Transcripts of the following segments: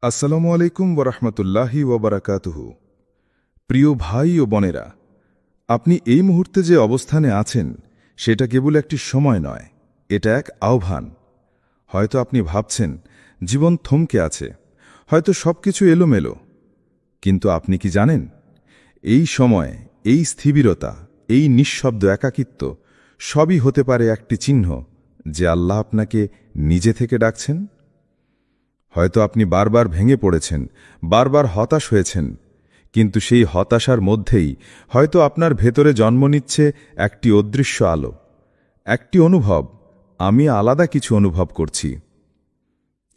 আসসালামু আলাইকুম ওরহমতুল্লাহি ওবরাকাতুহু। প্রিয় ভাই ও বোনেরা, আপনি এই মুহূর্তে যে অবস্থানে আছেন সেটা কেবল একটি সময় নয়, এটা এক আহ্বান। হয়তো আপনি ভাবছেন জীবন থমকে আছে, হয়তো সবকিছু এলোমেলো, কিন্তু আপনি কি জানেন এই সময়, এই স্থিরতা, এই নিঃশব্দ একাকিত্ব সবই হতে পারে একটি চিহ্ন যে আল্লাহ আপনাকে নিজে থেকে ডাকছেন। হয়তো আপনি বারবার ভেঙে পড়েছেন, বারবার হতাশ হয়েছেন, কিন্তু সেই হতাশার মধ্যেই হয়তো আপনার ভেতরে জন্ম নিচ্ছে একটি অদৃশ্য আলো, একটি অনুভব, আমি আলাদা কিছু অনুভব করছি।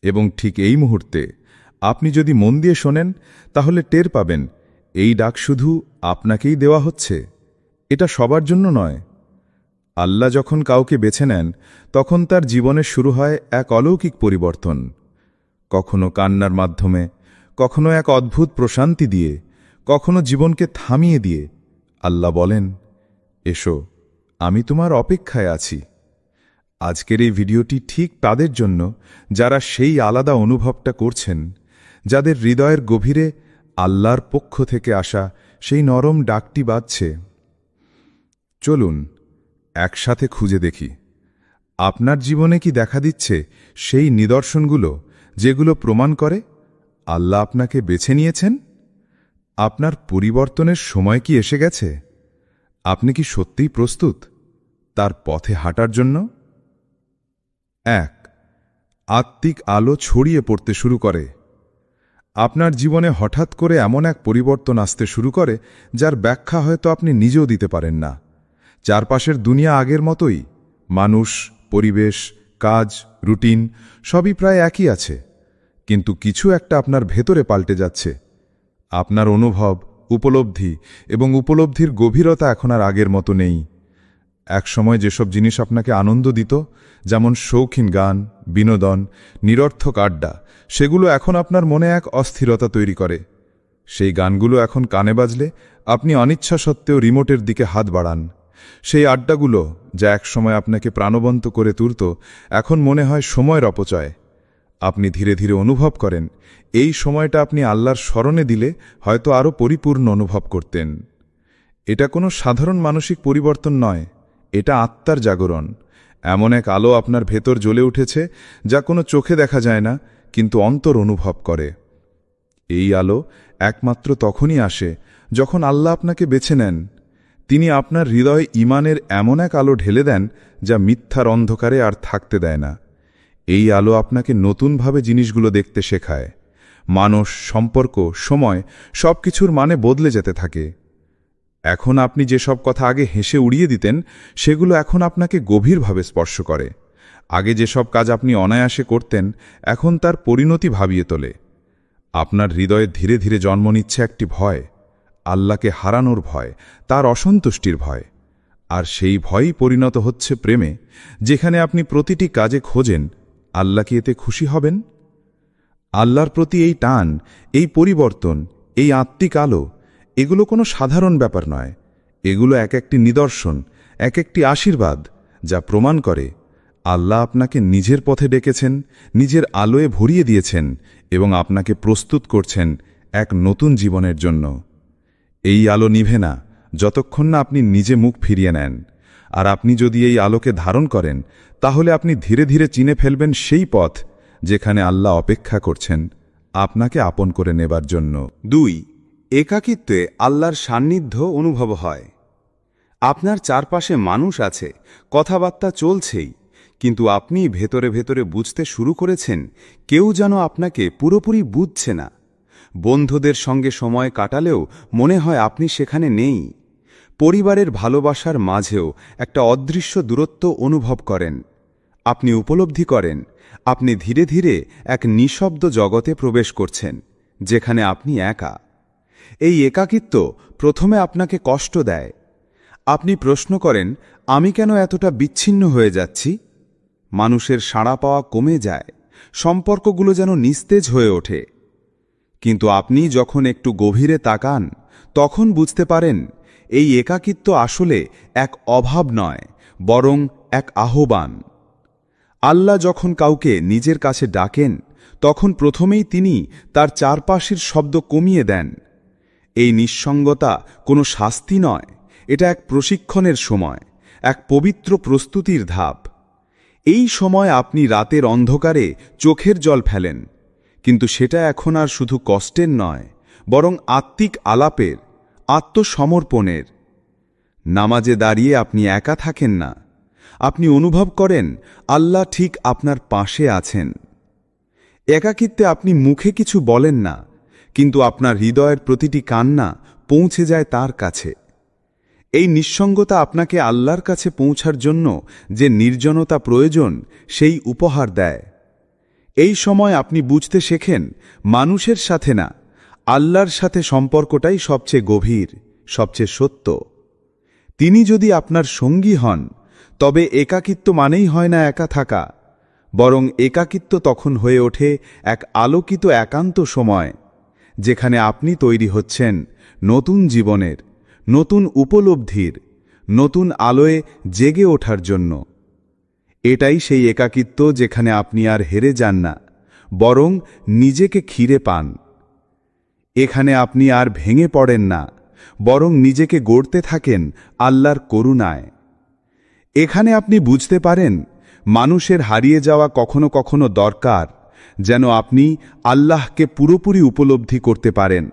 এবং ঠিক এই মুহূর্তে আপনি যদি মন দিয়ে শোনেন, তাহলে টের পাবেন এই ডাক শুধু আপনাকেই দেওয়া হচ্ছে, এটা সবার জন্য নয়। আল্লাহ যখন কাউকে বেছে নেন, তখন তার জীবনে শুরু হয় এক অলৌকিক পরিবর্তন, কখনো কান্নার মাধ্যমে, কখনো এক অদ্ভুত প্রশান্তি দিয়ে, কখনো জীবনকে থামিয়ে দিয়ে আল্লাহ বলেন, এসো, আমি তোমার অপেক্ষায় আছি। আজকের এই ভিডিওটি ঠিক তাদের জন্য যারা সেই আলাদা অনুভবটা করছেন, যাদের হৃদয়ের গভীরে আল্লাহর পক্ষ থেকে আসা সেই নরম ডাকটি বাজছে। চলুন একসাথে খুঁজে দেখি আপনার জীবনে কি দেখা দিচ্ছে সেই নিদর্শনগুলো যেগুলো প্রমাণ করে আল্লাহ আপনাকে বেছে নিয়েছেন। আপনার পরিবর্তনের সময় কি এসে গেছে? আপনি কি সত্যিই প্রস্তুত তার পথে হাঁটার জন্য? 1. আত্মিক আলো ছড়িয়ে পড়তে শুরু করে। আপনার জীবনে হঠাৎ করে এমন এক পরিবর্তন আসতে শুরু করে যার ব্যাখ্যা হয়তো আপনি নিজেও দিতে পারেন না। চারপাশের দুনিয়া আগের মতোই, মানুষ, পরিবেশ, কাজ, রুটিন সবই প্রায় একই আছে, কিন্তু কিছু একটা আপনার ভেতরে পাল্টে যাচ্ছে। আপনার অনুভব, উপলব্ধি এবং উপলব্ধির গভীরতা এখন আর আগের মতো নেই। একসময় যেসব জিনিস আপনাকে আনন্দ দিত, যেমন শৌখিন গান, বিনোদন, নিরর্থক আড্ডা, সেগুলো এখন আপনার মনে এক অস্থিরতা তৈরি করে। সেই গানগুলো এখন কানে বাজলে আপনি অনিচ্ছা সত্ত্বেও রিমোটের দিকে হাত বাড়ান। সেই আড্ডাগুলো যা একসময় আপনাকে প্রাণবন্ত করে তুলত, এখন মনে হয় সময়ের অপচয়। আপনি ধীরে ধীরে অনুভব করেন এই সময়টা আপনি আল্লাহর স্মরণে দিলে হয়তো আরও পরিপূর্ণ অনুভব করতেন। এটা কোনো সাধারণ মানসিক পরিবর্তন নয়, এটা আত্মার জাগরণ। এমন এক আলো আপনার ভেতর জ্বলে উঠেছে যা কোনো চোখে দেখা যায় না, কিন্তু অন্তর অনুভব করে। এই আলো একমাত্র তখনই আসে যখন আল্লাহ আপনাকে বেছে নেন। তিনি আপনার হৃদয়ে ঈমানের এমন এক আলো ঢেলে দেন যা মিথ্যার অন্ধকারে আর থাকতে দেয় না। এই আলো আপনাকে নতুনভাবে জিনিসগুলো দেখতে শেখায়। মানুষ, সম্পর্ক, সময় সবকিছুর মানে বদলে যেতে থাকে। এখন আপনি যেসব কথা আগে হেসে উড়িয়ে দিতেন, সেগুলো এখন আপনাকে গভীরভাবে স্পর্শ করে। আগে যেসব কাজ আপনি অনায়াসে করতেন, এখন তার পরিণতি ভাবিয়ে তোলে। আপনার হৃদয়ে ধীরে ধীরে জন্ম নিচ্ছে একটি ভয়, আল্লাহকে হারানোর ভয়, তার অসন্তুষ্টির ভয়। আর সেই ভয়ই পরিণত হচ্ছে প্রেমে, যেখানে আপনি প্রতিটি কাজে খোঁজেন আল্লাহ কি এতে খুশি হবেন। আল্লাহর প্রতি এই টান, এই পরিবর্তন, এই আত্মিক আলো, এগুলো কোনো সাধারণ ব্যাপার নয়। এগুলো এক একটি নিদর্শন, এক একটি আশীর্বাদ, যা প্রমাণ করে আল্লাহ আপনাকে নিজের পথে ডেকেছেন, নিজের আলোয় ভরিয়ে দিয়েছেন এবং আপনাকে প্রস্তুত করছেন এক নতুন জীবনের জন্য। এই আলো নিভে না যতক্ষণ না আপনি নিজে মুখ ফিরিয়ে নেন। আর আপনি যদি এই আলোকে ধারণ করেন, তাহলে আপনি ধীরে ধীরে চিনে ফেলবেন সেই পথ যেখানে আল্লাহ অপেক্ষা করছেন আপনাকে আপন করে নেবার জন্য। 2. একাকিত্বে আল্লাহর সান্নিধ্য অনুভব হয়। আপনার চারপাশে মানুষ আছে, কথাবার্তা চলছেই, কিন্তু আপনি ভেতরে ভেতরে বুঝতে শুরু করেছেন কেউ যেন আপনাকে পুরোপুরি বুঝছে না। বন্ধুদের সঙ্গে সময় কাটালেও মনে হয় আপনি সেখানে নেই। পরিবারের ভালোবাসার মাঝেও একটা অদৃশ্য দূরত্ব অনুভব করেন। আপনি উপলব্ধি করেন আপনি ধীরে ধীরে এক নিঃশব্দ জগতে প্রবেশ করছেন, যেখানে আপনি একা। এই একাকিত্ব প্রথমে আপনাকে কষ্ট দেয়। আপনি প্রশ্ন করেন, আমি কেন এতটা বিচ্ছিন্ন হয়ে যাচ্ছি? মানুষের সাড়া পাওয়া কমে যায়, সম্পর্কগুলো যেন নিস্তেজ হয়ে ওঠে। কিন্তু আপনি যখন একটু গভীরে তাকান, তখন বুঝতে পারেন এই একাকিত্ব আসলে এক অভাব নয়, বরং এক আহ্বান। আল্লাহ যখন কাউকে নিজের কাছে ডাকেন, তখন প্রথমেই তিনি তার চারপাশের শব্দ কমিয়ে দেন। এই নিঃসঙ্গতা কোনো শাস্তি নয়, এটা এক প্রশিক্ষণের সময়, এক পবিত্র প্রস্তুতির ধাপ। এই সময় আপনি রাতের অন্ধকারে চোখের জল ফেলেন, কিন্তু সেটা এখন আর শুধু কষ্টের নয়, বরং আত্মিক আলাপের, আত্মসমর্পণের। নামাজে দাঁড়িয়ে আপনি একা থাকেন না, আপনি অনুভব করেন আল্লাহ ঠিক আপনার পাশে আছেন। একাকিত্বে আপনি মুখে কিছু বলেন না, কিন্তু আপনার হৃদয়ের প্রতিটি কান্না পৌঁছে যায় তার কাছে। এই নিঃসঙ্গতা আপনাকে আল্লাহর কাছে পৌঁছার জন্য যে নির্জনতা প্রয়োজন সেই উপহার দেয়। এই সময় আপনি বুঝতে শেখেন মানুষের সাথে না, আল্লাহর সাথে সম্পর্কটাই সবচেয়ে গভীর, সবচেয়ে সত্য। তিনি যদি আপনার সঙ্গী হন, তবে একাকিত্ব মানেই হয় না একা থাকা, বরং একাকিত্ব তখন হয়ে ওঠে এক আলোকিত একান্ত সময়, যেখানে আপনি তৈরি হচ্ছেন নতুন জীবনের, নতুন উপলব্ধির, নতুন আলোয় জেগে ওঠার জন্য। এটাই সেই একাকিত্ব যেখানে আপনি আর হেরে যান না, বরং নিজেকে খিরে পান। এখানে আপনি আর ভেঙে পড়েন না, বরং নিজেকে গড়তে থাকেন আল্লাহর করুণায়। এখানে আপনি বুঝতে পারেন মানুষের হারিয়ে যাওয়া কখনো কখনো দরকার, যেন আপনি আল্লাহকে পুরোপুরি উপলব্ধি করতে পারেন।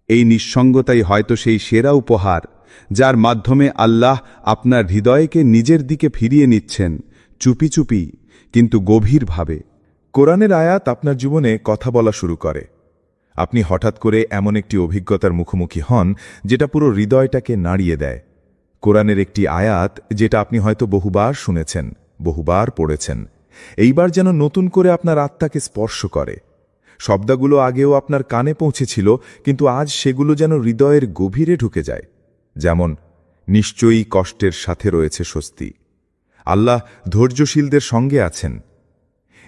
এই নিঃসঙ্গতাই হয়তো সেই সেরা উপহার, যার মাধ্যমে আল্লাহ আপনার হৃদয়কে নিজের দিকে ফিরিয়ে নিচ্ছেন, চুপি চুপি কিন্তু গভীরভাবে। কোরআনের আয়াত আপনার জীবনে কথা বলা শুরু করে। আপনি হঠাৎ করে এমন একটি অভিজ্ঞতার মুখোমুখি হন যেটা পুরো হৃদয়টাকে নাড়িয়ে দেয়। কোরআনের একটি আয়াত যেটা আপনি হয়তো বহুবার শুনেছেন, বহুবার পড়েছেন, এইবার যেন নতুন করে আপনার আত্মাকে স্পর্শ করে। শব্দগুলো আগেও আপনার কানে পৌঁছেছিল, কিন্তু আজ সেগুলো যেন হৃদয়ের গভীরে ঢুকে যায়। যেমন, নিশ্চয়ই কষ্টের সাথে রয়েছে স্বস্তি, আল্লাহ ধৈর্যশীলদের সঙ্গে আছেন।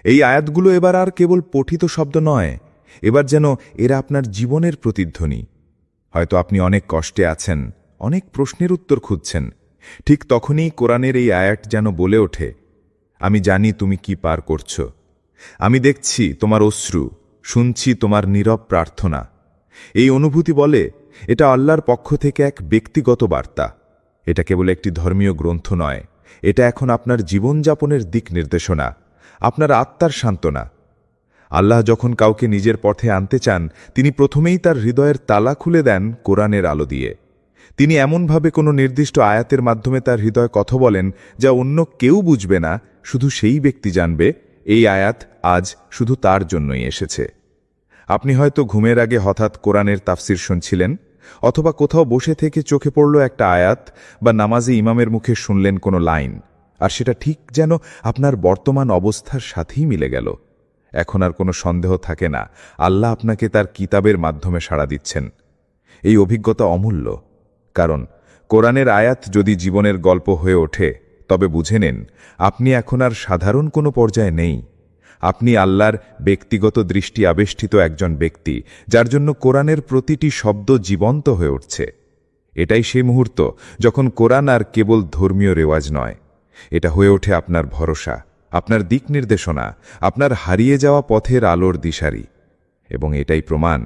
এই আয়াতগুলো এবার আর কেবল পঠিত শব্দ নয়, এবার যেন এরা আপনার জীবনের প্রতিধ্বনি। হয়তো আপনি অনেক কষ্টে আছেন, অনেক প্রশ্নের উত্তর খুঁজছেন, ঠিক তখনই কোরআনের এই আয়াত যেন বলে ওঠে, আমি জানি তুমি কি পার করছ, আমি দেখছি তোমার অশ্রু, শুনছি তোমার নীরব প্রার্থনা। এই অনুভূতি বলে এটা আল্লাহর পক্ষ থেকে এক ব্যক্তিগত বার্তা। এটা কেবল একটি ধর্মীয় গ্রন্থ নয়, এটা এখন আপনার জীবনযাপনের দিক নির্দেশনা, আপনার আত্মার সান্ত্বনা। আল্লাহ যখন কাউকে নিজের পথে আনতে চান, তিনি প্রথমেই তার হৃদয়ের তালা খুলে দেন কোরআনের আলো দিয়ে। তিনি এমনভাবে কোনো নির্দিষ্ট আয়াতের মাধ্যমে তার হৃদয় কথা বলেন যা অন্য কেউ বুঝবে না, শুধু সেই ব্যক্তি জানবে এই আয়াত আজ শুধু তার জন্যই এসেছে। আপনি হয়তো ঘুমের আগে হঠাৎ কোরআনের তাফসির শুনছিলেন, অথবা কোথাও বসে থেকে চোখে পড়ল একটা আয়াত, বা নামাজে ইমামের মুখে শুনলেন কোনো লাইন, আর সেটা ঠিক যেন আপনার বর্তমান অবস্থার সাথেই মিলে গেল। এখন আর কোনো সন্দেহ থাকে না, আল্লাহ আপনাকে তার কিতাবের মাধ্যমে সাড়া দিচ্ছেন। এই অভিজ্ঞতা অমূল্য, কারণ কোরআনের আয়াত যদি জীবনের গল্প হয়ে ওঠে, তবে বুঝে নেন আপনি এখন আর সাধারণ কোনো পর্যায়ে নেই। আপনি আল্লাহর ব্যক্তিগত দৃষ্টি আবেষ্টিত একজন ব্যক্তি, যার জন্য কোরআনের প্রতিটি শব্দ জীবন্ত হয়ে উঠছে। এটাই সেই মুহূর্ত যখন কোরআন আর কেবল ধর্মীয় রেওয়াজ নয়, এটা হয়ে ওঠে আপনার ভরসা, আপনার দিক নির্দেশনা, আপনার হারিয়ে যাওয়া পথের আলোর দিশারি। এবং এটাই প্রমাণ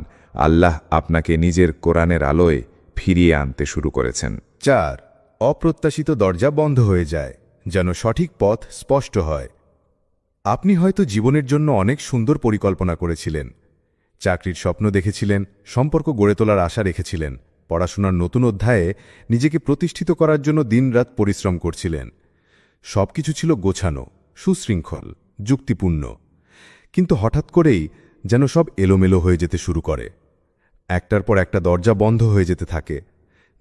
আল্লাহ আপনাকে নিজের কোরআনের আলোয় ফিরিয়ে আনতে শুরু করেছেন। 4. অপ্রত্যাশিত দরজা বন্ধ হয়ে যায়, যেন সঠিক পথ স্পষ্ট হয়। আপনি হয়তো জীবনের জন্য অনেক সুন্দর পরিকল্পনা করেছিলেন, চাকরির স্বপ্ন দেখেছিলেন, সম্পর্ক গড়ে তোলার আশা রেখেছিলেন, পড়াশোনার নতুন অধ্যায়ে নিজেকে প্রতিষ্ঠিত করার জন্য দিনরাত পরিশ্রম করছিলেন। সবকিছু ছিল গোছানো, সুশৃঙ্খল, যুক্তিপূর্ণ। কিন্তু হঠাৎ করেই যেন সব এলোমেলো হয়ে যেতে শুরু করে। একটার পর একটা দরজা বন্ধ হয়ে যেতে থাকে।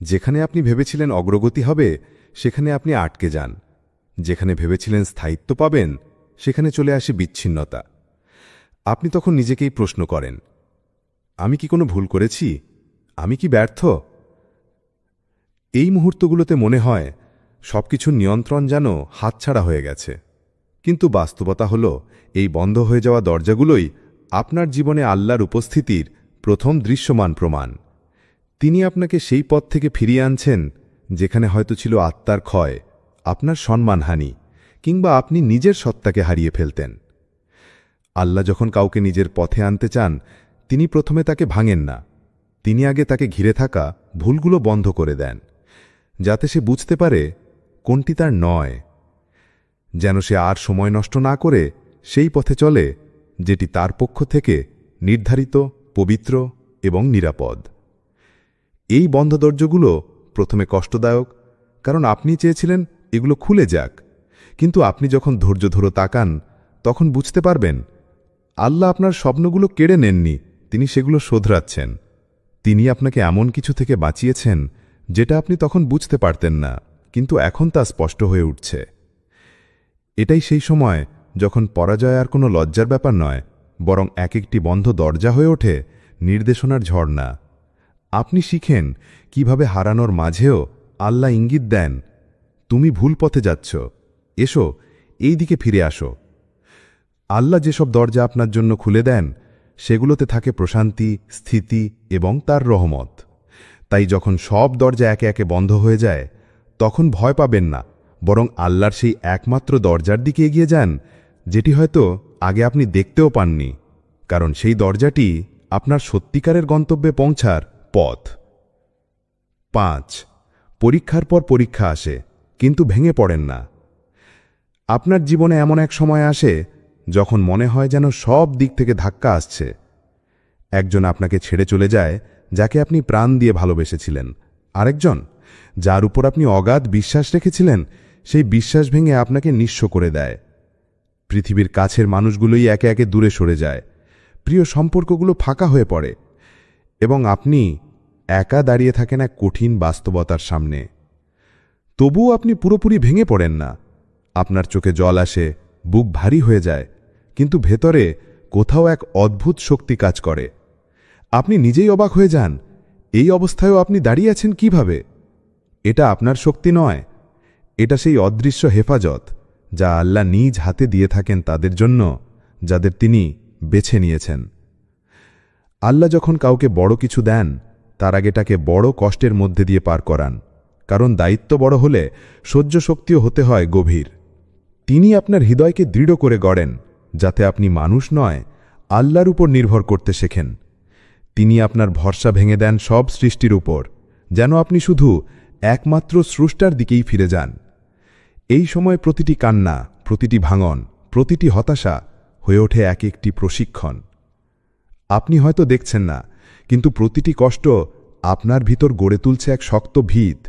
যেখানে আপনি ভেবেছিলেন অগ্রগতি হবে, সেখানে আপনি আটকে যান। যেখানে ভেবেছিলেন স্থায়িত্ব পাবেন, সেখানে চলে আসে বিচ্ছিন্নতা। আপনি তখন নিজেকেই প্রশ্ন করেন, আমি কি কোনো ভুল করেছি? আমি কি ব্যর্থ? এই মুহূর্তগুলোতে মনে হয় সবকিছুর নিয়ন্ত্রণ যেন হাতছাড়া হয়ে গেছে। কিন্তু বাস্তবতা হল, এই বন্ধ হয়ে যাওয়া দরজাগুলোই আপনার জীবনে আল্লাহর উপস্থিতির প্রথম দৃশ্যমান প্রমাণ। তিনি আপনাকে সেই পথ থেকে ফিরিয়ে আনছেন যেখানে হয়তো ছিল আত্মার ক্ষয়, আপনার সম্মানহানি, কিংবা আপনি নিজের সত্তাকে হারিয়ে ফেলতেন। আল্লাহ যখন কাউকে নিজের পথে আনতে চান তিনি প্রথমে তাকে ভাঙেন না, তিনি আগে তাকে ঘিরে থাকা ভুলগুলো বন্ধ করে দেন, যাতে সে বুঝতে পারে কোনটি তার নয়, যেন সে আর সময় নষ্ট না করে সেই পথে চলে যেটি তার পক্ষ থেকে নির্ধারিত, পবিত্র এবং নিরাপদ। এই বন্ধ দরজাগুলো প্রথমে কষ্টদায়ক, কারণ আপনি চেয়েছিলেন এগুলো খুলে যাক, কিন্তু আপনি যখন ধৈর্য ধরে তাকান তখন বুঝতে পারবেন আল্লাহ আপনার স্বপ্নগুলো কেড়ে নেননি, তিনি সেগুলো শোধরাচ্ছেন। তিনি আপনাকে এমন কিছু থেকে বাঁচিয়েছেন যেটা আপনি তখন বুঝতে পারতেন না, কিন্তু এখন তা স্পষ্ট হয়ে উঠছে। এটাই সেই সময় যখন পরাজয় আর কোনো লজ্জার ব্যাপার নয়, বরং এক একটি বন্ধ দরজা হয়ে ওঠে নির্দেশনার ঝর্ণা। আপনি শিখেন কিভাবে হারানোর মাঝেও আল্লাহ ইঙ্গিত দেন, তুমি ভুল পথে যাচ্ছ, এসো এই দিকে ফিরে আসো। আল্লাহ যেসব দরজা আপনার জন্য খুলে দেন সেগুলোতে থাকে প্রশান্তি, স্থিতি এবং তার রহমত। তাই যখন সব দরজা একে একে বন্ধ হয়ে যায় তখন ভয় পাবেন না, বরং আল্লাহর সেই একমাত্র দরজার দিকে এগিয়ে যান যেটি হয়তো আগে আপনি দেখতেও পাননি, কারণ সেই দরজাটি আপনার সত্যিকারের গন্তব্যে পৌঁছার পথ। 5. পরীক্ষার পর পরীক্ষা আসে, কিন্তু ভেঙে পড়েন না। আপনার জীবনে এমন এক সময় আসে যখন মনে হয় যেন সব দিক থেকে ধাক্কা আসছে। একজন আপনাকে ছেড়ে চলে যায় যাকে আপনি প্রাণ দিয়ে ভালোবেসেছিলেন, আরেকজন যার উপর আপনি অগাধ বিশ্বাস রেখেছিলেন সেই বিশ্বাস ভেঙে আপনাকে নিঃস্ব করে দেয়। পৃথিবীর কাছের মানুষগুলোই একে একে দূরে সরে যায়, প্রিয় সম্পর্কগুলো ফাঁকা হয়ে পড়ে এবং আপনি একা দাঁড়িয়ে থাকেন এক কঠিন বাস্তবতার সামনে। তবুও আপনি পুরোপুরি ভেঙে পড়েন না। আপনার চোখে জল আসে, বুক ভারী হয়ে যায়, কিন্তু ভেতরে কোথাও এক অদ্ভুত শক্তি কাজ করে। আপনি নিজেই অবাক হয়ে যান, এই অবস্থায়ও আপনি দাঁড়িয়ে আছেন কিভাবে? এটা আপনার শক্তি নয়, এটা সেই অদৃশ্য হেফাজত যা আল্লাহ নিজ হাতে দিয়ে থাকেন তাদের জন্য যাদের তিনি বেছে নিয়েছেন। আল্লাহ যখন কাউকে বড় কিছু দেন তার আগে তাকে বড় কষ্টের মধ্যে দিয়ে পার করান, কারণ দায়িত্ব বড় হলে সহ্য শক্তিও হতে হয় গভীর। তিনি আপনার হৃদয়কে দৃঢ় করে গড়েন যাতে আপনি মানুষ নয়, আল্লাহর উপর নির্ভর করতে শেখেন। তিনি আপনার ভরসা ভেঙে দেন সব সৃষ্টির উপর, যেন আপনি শুধু একমাত্র স্রষ্টার দিকেই ফিরে যান। এই সময় প্রতিটি কান্না, প্রতিটি ভাঙন, প্রতিটি হতাশা হয়ে ওঠে এক একটি প্রশিক্ষণ। আপনি হয়তো দেখছেন না, কিন্তু প্রতিটি কষ্ট আপনার ভিতর গড়ে তুলছে এক শক্ত ভিত।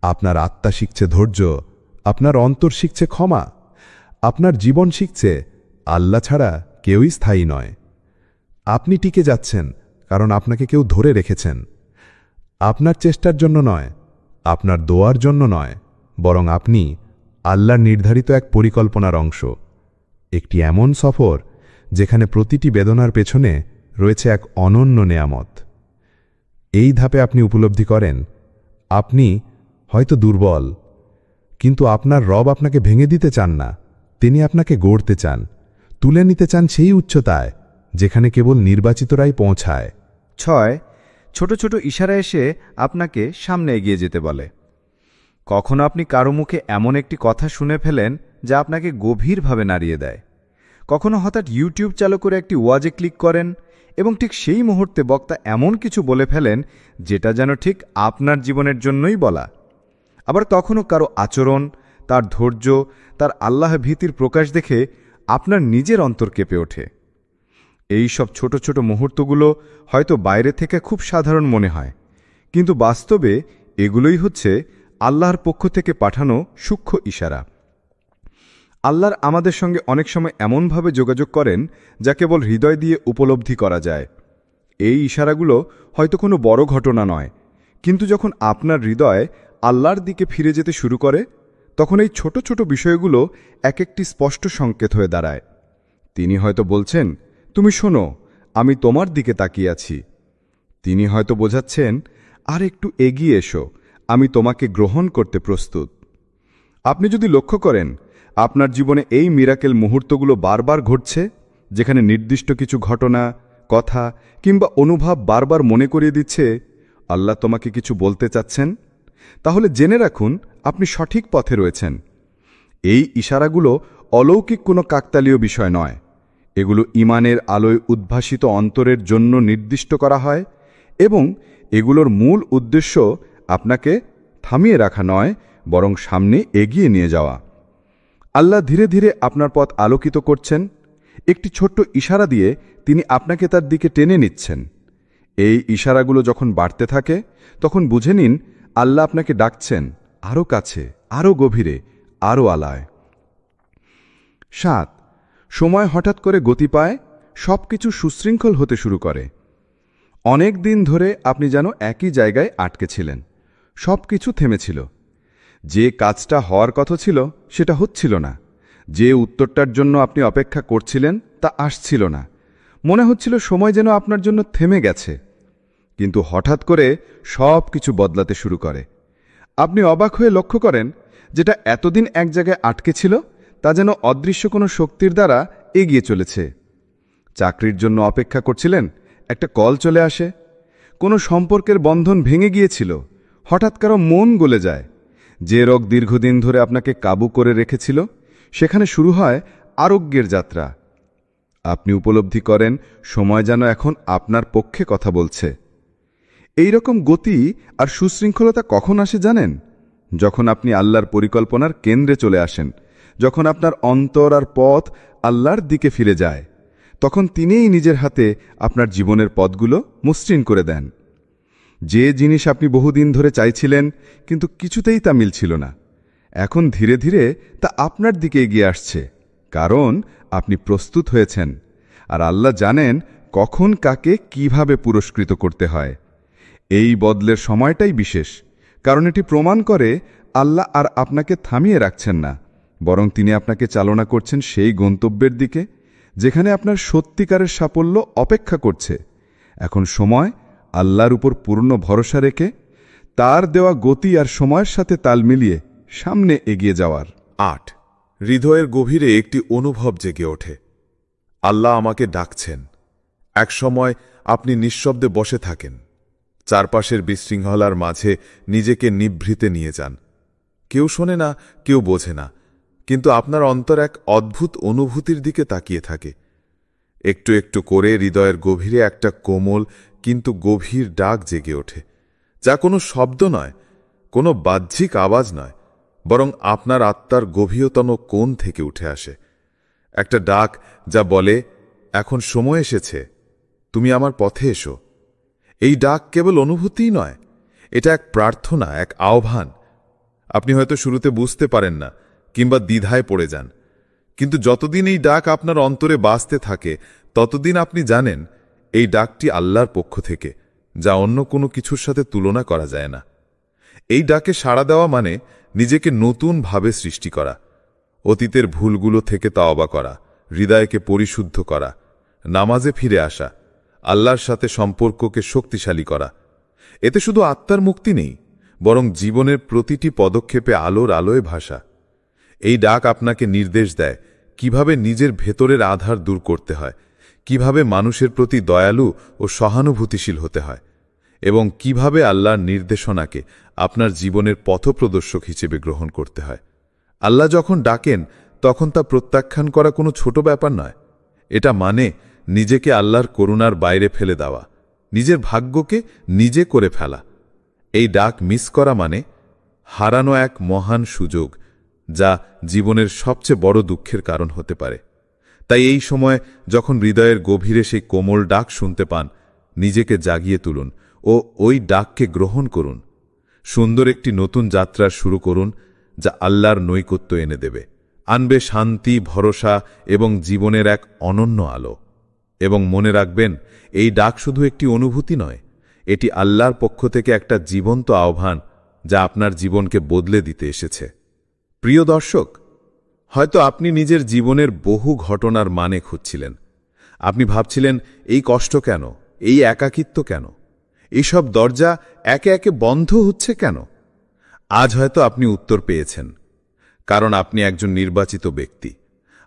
আপনার আত্মা শিখছে ধৈর্য, আপনার অন্তর শিখছে ক্ষমা, আপনার জীবন শিখছে আল্লাহ ছাড়া কেউই স্থায়ী নয়। আপনি টিকে যাচ্ছেন কারণ আপনাকে কেউ ধরে রেখেছেন। আপনার চেষ্টার জন্য নয়, আপনার দোয়ার জন্য নয়, বরং আপনি আল্লাহর নির্ধারিত এক পরিকল্পনার অংশ। একটি এমন সফর যেখানে প্রতিটি বেদনার পেছনে রয়েছে এক অনন্য নেয়ামত। এই ধাপে আপনি উপলব্ধি করেন আপনি হয়তো দুর্বল, কিন্তু আপনার রব আপনাকে ভেঙে দিতে চান না, তিনি আপনাকে গড়তে চান, তুলে নিতে চান সেই উচ্চতায় যেখানে কেবল নির্বাচিতরাই পৌঁছায়। 6. ছোট ছোট ইশারা এসে আপনাকে সামনে এগিয়ে যেতে বলে। কখনো আপনি কারো মুখে এমন একটি কথা শুনে ফেলেন যা আপনাকে গভীরভাবে নাড়িয়ে দেয়। কখনো হঠাৎ ইউটিউব চালু করে একটি ওয়াজে ক্লিক করেন এবং ঠিক সেই মুহূর্তে বক্তা এমন কিছু বলে ফেলেন যেটা যেন ঠিক আপনার জীবনের জন্যই বলা। আবার কখনো কারো আচরণ, তার ধৈর্য, তার আল্লাহ ভীতির প্রকাশ দেখে আপনার নিজের অন্তর কেঁপে ওঠে। এই সব ছোট ছোট মুহূর্তগুলো হয়তো বাইরে থেকে খুব সাধারণ মনে হয়, কিন্তু বাস্তবে এগুলোই হচ্ছে আল্লাহর পক্ষ থেকে পাঠানো সূক্ষ্ম ইশারা। আল্লাহর আমাদের সঙ্গে অনেক সময় এমনভাবে যোগাযোগ করেন যা কেবল হৃদয় দিয়ে উপলব্ধি করা যায়। এই ইশারাগুলো হয়তো কোনো বড় ঘটনা নয়, কিন্তু যখন আপনার হৃদয় আল্লাহর দিকে ফিরে যেতে শুরু করে তখন এই ছোট ছোট বিষয়গুলো এক একটি স্পষ্ট সংকেত হয়ে দাঁড়ায়। তিনি হয়তো বলছেন, তুমি শোনো, আমি তোমার দিকে তাকিয়ে আছি। তিনি হয়তো বোঝাচ্ছেন, আর একটু এগিয়ে এসো, আমি তোমাকে গ্রহণ করতে প্রস্তুত। আপনি যদি লক্ষ্য করেন আপনার জীবনে এই মিরাকেল মুহূর্তগুলো বারবার ঘটছে, যেখানে নির্দিষ্ট কিছু ঘটনা, কথা কিংবা অনুভব বারবার মনে করিয়ে দিচ্ছে আল্লাহ তোমাকে কিছু বলতে চাচ্ছেন, তাহলে জেনে রাখুন আপনি সঠিক পথে রয়েছেন। এই ইশারাগুলো অলৌকিক কোনো কাকতালীয় বিষয় নয়, এগুলো ঈমানের আলোয় উদ্ভাসিত অন্তরের জন্য নির্দিষ্ট করা হয় এবং এগুলোর মূল উদ্দেশ্য আপনাকে থামিয়ে রাখা নয়, বরং সামনে এগিয়ে নিয়ে যাওয়া। আল্লাহ ধীরে ধীরে আপনার পথ আলোকিত করছেন। একটি ছোট্ট ইশারা দিয়ে তিনি আপনাকে তার দিকে টেনে নিচ্ছেন। এই ইশারাগুলো যখন বাড়তে থাকে তখন বুঝে নিন আল্লাহ আপনাকে ডাকছেন আরও কাছে, আরও গভীরে, আরও আলায়। 7. সময় হঠাৎ করে গতি পায়, সব কিছু সুশৃঙ্খল হতে শুরু করে। অনেক দিন ধরে আপনি যেন একই জায়গায় আটকে ছিলেন, সব কিছু থেমেছিল। যে কাজটা হওয়ার কথা ছিল সেটা হচ্ছিল না, যে উত্তরটার জন্য আপনি অপেক্ষা করছিলেন তা আসছিল না। মনে হচ্ছিল সময় যেন আপনার জন্য থেমে গেছে। কিন্তু হঠাৎ করে সব কিছু বদলাতে শুরু করে। আপনি অবাক হয়ে লক্ষ্য করেন যেটা এতদিন এক জায়গায় আটকে ছিল তা যেন অদৃশ্য কোনো শক্তির দ্বারা এগিয়ে চলেছে। চাকরির জন্য অপেক্ষা করছিলেন, একটা কল চলে আসে। কোনো সম্পর্কের বন্ধন ভেঙে গিয়েছিল, হঠাৎ কারো মন গলে যায়। যে রোগ দীর্ঘদিন ধরে আপনাকে কাবু করে রেখেছিল, সেখানে শুরু হয় আরোগ্যের যাত্রা। আপনি উপলব্ধি করেন সময় যেন এখন আপনার পক্ষে কথা বলছে। এই রকম গতি আর সুশৃঙ্খলতা কখন আসে জানেন? যখন আপনি আল্লাহর পরিকল্পনার কেন্দ্রে চলে আসেন, যখন আপনার অন্তর আর পথ আল্লাহর দিকে ফিরে যায়, তখন তিনিই নিজের হাতে আপনার জীবনের পথগুলো মসৃণ করে দেন। যে জিনিস আপনি বহুদিন ধরে চাইছিলেন কিন্তু কিছুতেই তা মিলছিল না, এখন ধীরে ধীরে তা আপনার দিকে এগিয়ে আসছে, কারণ আপনি প্রস্তুত হয়েছেন। আর আল্লাহ জানেন কখন কাকে কিভাবে পুরস্কৃত করতে হয়। এই বদলের সময়টাই বিশেষ, কারণ এটি প্রমাণ করে আল্লাহ আর আপনাকে থামিয়ে রাখছেন না, বরং তিনি আপনাকে চালনা করছেন সেই গন্তব্যের দিকে যেখানে আপনার সত্যিকারের সাফল্য অপেক্ষা করছে। এখন সময় আল্লাহর উপর পূর্ণ ভরসা রেখে তার দেওয়া গতি আর সময়ের সাথে তাল মিলিয়ে সামনে এগিয়ে যাওয়ার। 8. হৃদয়ের গভীরে একটি অনুভব জেগে ওঠে। আল্লাহ আমাকে ডাকছেন। এক সময় আপনি নিঃশব্দে বসে থাকেন, চারপাশের বিশৃঙ্খলার মাঝে নিজেকে নিভৃতে নিয়ে যান। কেউ শোনে না, কেউ বোঝে না, কিন্তু আপনার অন্তর এক অদ্ভুত অনুভূতির দিকে তাকিয়ে থাকে। একটু একটু করে হৃদয়ের গভীরে একটা কোমল কিন্তু গভীর ডাক জেগে ওঠে, যা কোনো শব্দ নয়, কোনো বাহ্যিক আওয়াজ নয়, বরং আপনার আত্মার গভীরতম কোণ থেকে উঠে আসে। একটা ডাক যা বলে, এখন সময় এসেছে, তুমি আমার পথে এসো। এই ডাক কেবল অনুভূতিই নয়, এটা এক প্রার্থনা, এক আহ্বান। আপনি হয়তো শুরুতে বুঝতে পারেন না কিংবা দ্বিধায় পড়ে যান, কিন্তু যতদিন এই ডাক আপনার অন্তরে বাজতে থাকে ততদিন আপনি জানেন এই ডাকটি আল্লাহর পক্ষ থেকে, যা অন্য কোনো কিছুর সাথে তুলনা করা যায় না। এই ডাকে সাড়া দেওয়া মানে নিজেকে নতুনভাবে সৃষ্টি করা, অতীতের ভুলগুলো থেকে তওবা করা, হৃদয়কে পরিশুদ্ধ করা, নামাজে ফিরে আসা, আল্লাহর সাথে সম্পর্ককে শক্তিশালী করা। এতে শুধু আত্মার মুক্তি নেই, বরং জীবনের প্রতিটি পদক্ষেপে আলোর আলোয় ভাসা। এই ডাক আপনাকে নির্দেশ দেয় কিভাবে নিজের ভেতরের আধার দূর করতে হয়, কিভাবে মানুষের প্রতি দয়ালু ও সহানুভূতিশীল হতে হয়, এবং কিভাবে আল্লাহর নির্দেশনাকে আপনার জীবনের পথপ্রদর্শক হিসেবে গ্রহণ করতে হয়। আল্লাহ যখন ডাকেন তখন তা প্রত্যাখ্যান করা কোনো ছোট ব্যাপার নয়। এটা মানে নিজেকে আল্লাহর করুণার বাইরে ফেলে দেওয়া, নিজের ভাগ্যকে নিজে করে ফেলা। এই ডাক মিস করা মানে হারানো এক মহান সুযোগ, যা জীবনের সবচেয়ে বড় দুঃখের কারণ হতে পারে। তাই এই সময় যখন হৃদয়ের গভীরে সেই কোমল ডাক শুনতে পান, নিজেকে জাগিয়ে তুলুন ও ওই ডাককে গ্রহণ করুন। সুন্দর একটি নতুন যাত্রা শুরু করুন, যা আল্লাহর নৈকট্য এনে দেবে, আনবে শান্তি, ভরসা এবং জীবনের এক অনন্য আলো। এবং মনে রাখবেন, এই ডাক শুধু একটি অনুভূতি নয়, এটি আল্লাহর পক্ষ থেকে একটা জীবন্ত আহ্বান, যা আপনার জীবনকে বদলে দিতে এসেছে। প্রিয় দর্শক, হয়তো আপনি নিজের জীবনের বহু ঘটনার মানে খুঁজছিলেন। আপনি ভাবছিলেন, এই কষ্ট কেন, এই একাকিত্ব কেন, এইসব দরজা একে একে বন্ধ হচ্ছে কেন? আজ হয়তো আপনি উত্তর পেয়েছেন, কারণ আপনি একজন নির্বাচিত ব্যক্তি।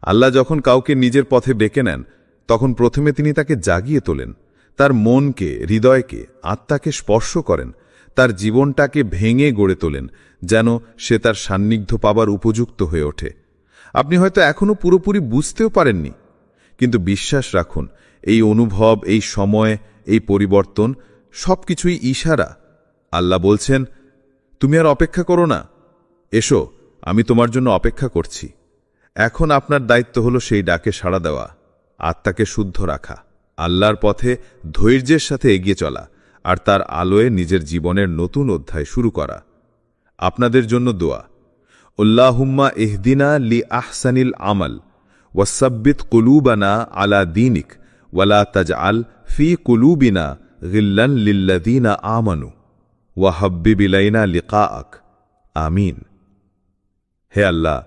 আল্লাহ যখন কাউকে নিজের পথে ডেকে নেন, তখন প্রথমে তিনি তাকে জাগিয়ে তোলেন, তার মনকে, হৃদয়কে, আত্মাকে স্পর্শ করেন, তার জীবনটাকে ভেঙে গড়ে তোলেন, যেন সে তার সান্নিধ্য পাবার উপযুক্ত হয়ে ওঠে। আপনি হয়তো এখনও পুরোপুরি বুঝতেও পারেননি, কিন্তু বিশ্বাস রাখুন, এই অনুভব, এই সময়, এই পরিবর্তন সবকিছুই ইশারা। আল্লাহ বলছেন, তুমি আর অপেক্ষা করো না, এসো, আমি তোমার জন্য অপেক্ষা করছি। এখন আপনার দায়িত্ব হলো সেই ডাকে সাড়া দেওয়া, আত্মাকে শুদ্ধ রাখা, আল্লাহর পথে ধৈর্যের সাথে এগিয়ে চলা, আর তার আলোয় নিজের জীবনের নতুন অধ্যায় শুরু করা। আপনাদের জন্য দোয়া। আল্লাহুম্মা ইহদিনা লি আহসানিল আমাল ওয়াসাব্বিত কুলুবানা আলা দীনিক ওয়ালা তাজআল ফি কুলুবিনা গিল্লান লিল্লাযীনা আমানু ওয়া হাব্বিব ইলাইনা লিকাআক। আমিন। হে আল্লাহ,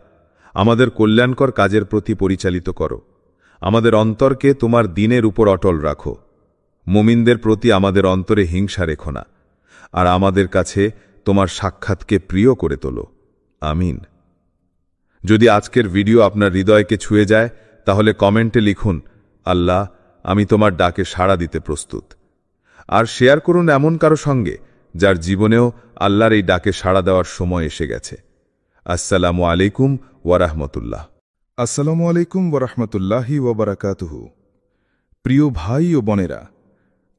আমাদের কল্যাণকর কাজের প্রতি পরিচালিত করো, আমাদের অন্তরকে তোমার দ্বীনের উপর অটল রাখো, মুমিনদের প্রতি আমাদের অন্তরে হিংসা রেখো না, আর আমাদের কাছে তোমার সাক্ষাৎকে প্রিয় করে তোলো। আমিন। যদি আজকের ভিডিও আপনার হৃদয়কে ছুঁয়ে যায়, তাহলে কমেন্টে লিখুন, আল্লাহ, আমি তোমার ডাকে সাড়া দিতে প্রস্তুত। আর শেয়ার করুন এমন কারো সঙ্গে যার জীবনেও আল্লাহর এই ডাকে সাড়া দেওয়ার সময় এসে গেছে। আসসালামু আলাইকুম ওয়ারাহমতুল্লাহ। আসসালামু আলাইকুম ওয়ারাহমতুল্লাহি ওয়াবারাকাতুহু। প্রিয় ভাই ও বোনেরা,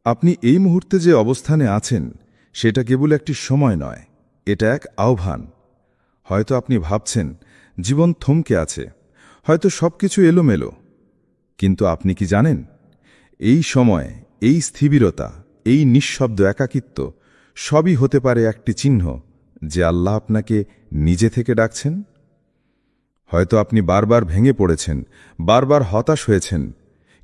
আপনি এই মুহূর্তে যে অবস্থানে আছেন সেটা কেবল একটি সময় নয়, এটা এক আহ্বান। হয়তো আপনি ভাবছেন জীবন থমকে আছে, হয়তো সবকিছু এলোমেলো, কিন্তু আপনি কি জানেন, এই সময়, এই স্থিরতা, এই নিঃশব্দ একাকিত্ব সবই হতে পারে একটি চিহ্ন যে আল্লাহ আপনাকে নিজে থেকে ডাকছেন। হয়তো আপনি বারবার ভেঙে পড়েছেন, বারবার হতাশ হয়েছেন,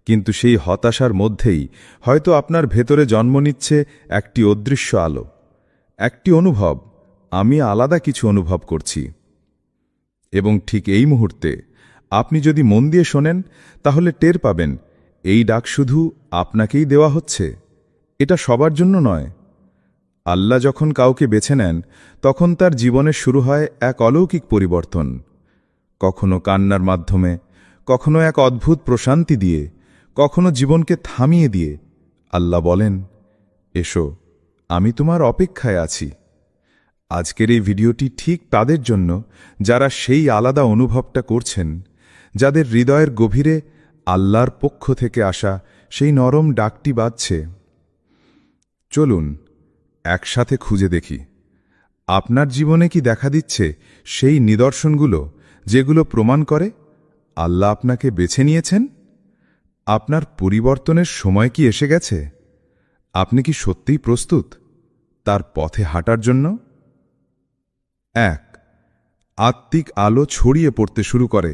কিন্তু সেই হতাশার মধ্যেই হয়তো আপনার ভেতরে জন্ম নিচ্ছে একটি অদৃশ্য আলো, একটি অনুভব, আমি আলাদা কিছু অনুভব করছি। এবং ঠিক এই মুহূর্তে আপনি যদি মন দিয়ে শোনেন, তাহলে টের পাবেন এই ডাক শুধু আপনাকেই দেওয়া হচ্ছে, এটা সবার জন্য নয়। আল্লাহ যখন কাউকে বেছে নেন, তখন তার জীবনে শুরু হয় এক অলৌকিক পরিবর্তন, কখনো কান্নার মাধ্যমে, কখনো এক অদ্ভুত প্রশান্তি দিয়ে, কখনো জীবনকে থামিয়ে দিয়ে। আল্লাহ বলেন, এসো, আমি তোমার অপেক্ষায় আছি। আজকের এই ভিডিওটি ঠিক তাদের জন্য যারা সেই আলাদা অনুভবটা করছেন, যাদের হৃদয়ের গভীরে আল্লাহর পক্ষ থেকে আসা সেই নরম ডাকটি বাজছে। চলুন একসাথে খুঁজে দেখি, আপনার জীবনে কি দেখা দিচ্ছে সেই নিদর্শনগুলো যেগুলো প্রমাণ করে আল্লাহ আপনাকে বেছে নিয়েছেন। আপনার পরিবর্তনের সময় কি এসে গেছে? আপনি কি সত্যিই প্রস্তুত তার পথে হাঁটার জন্য? 1. আত্মিক আলো ছড়িয়ে পড়তে শুরু করে।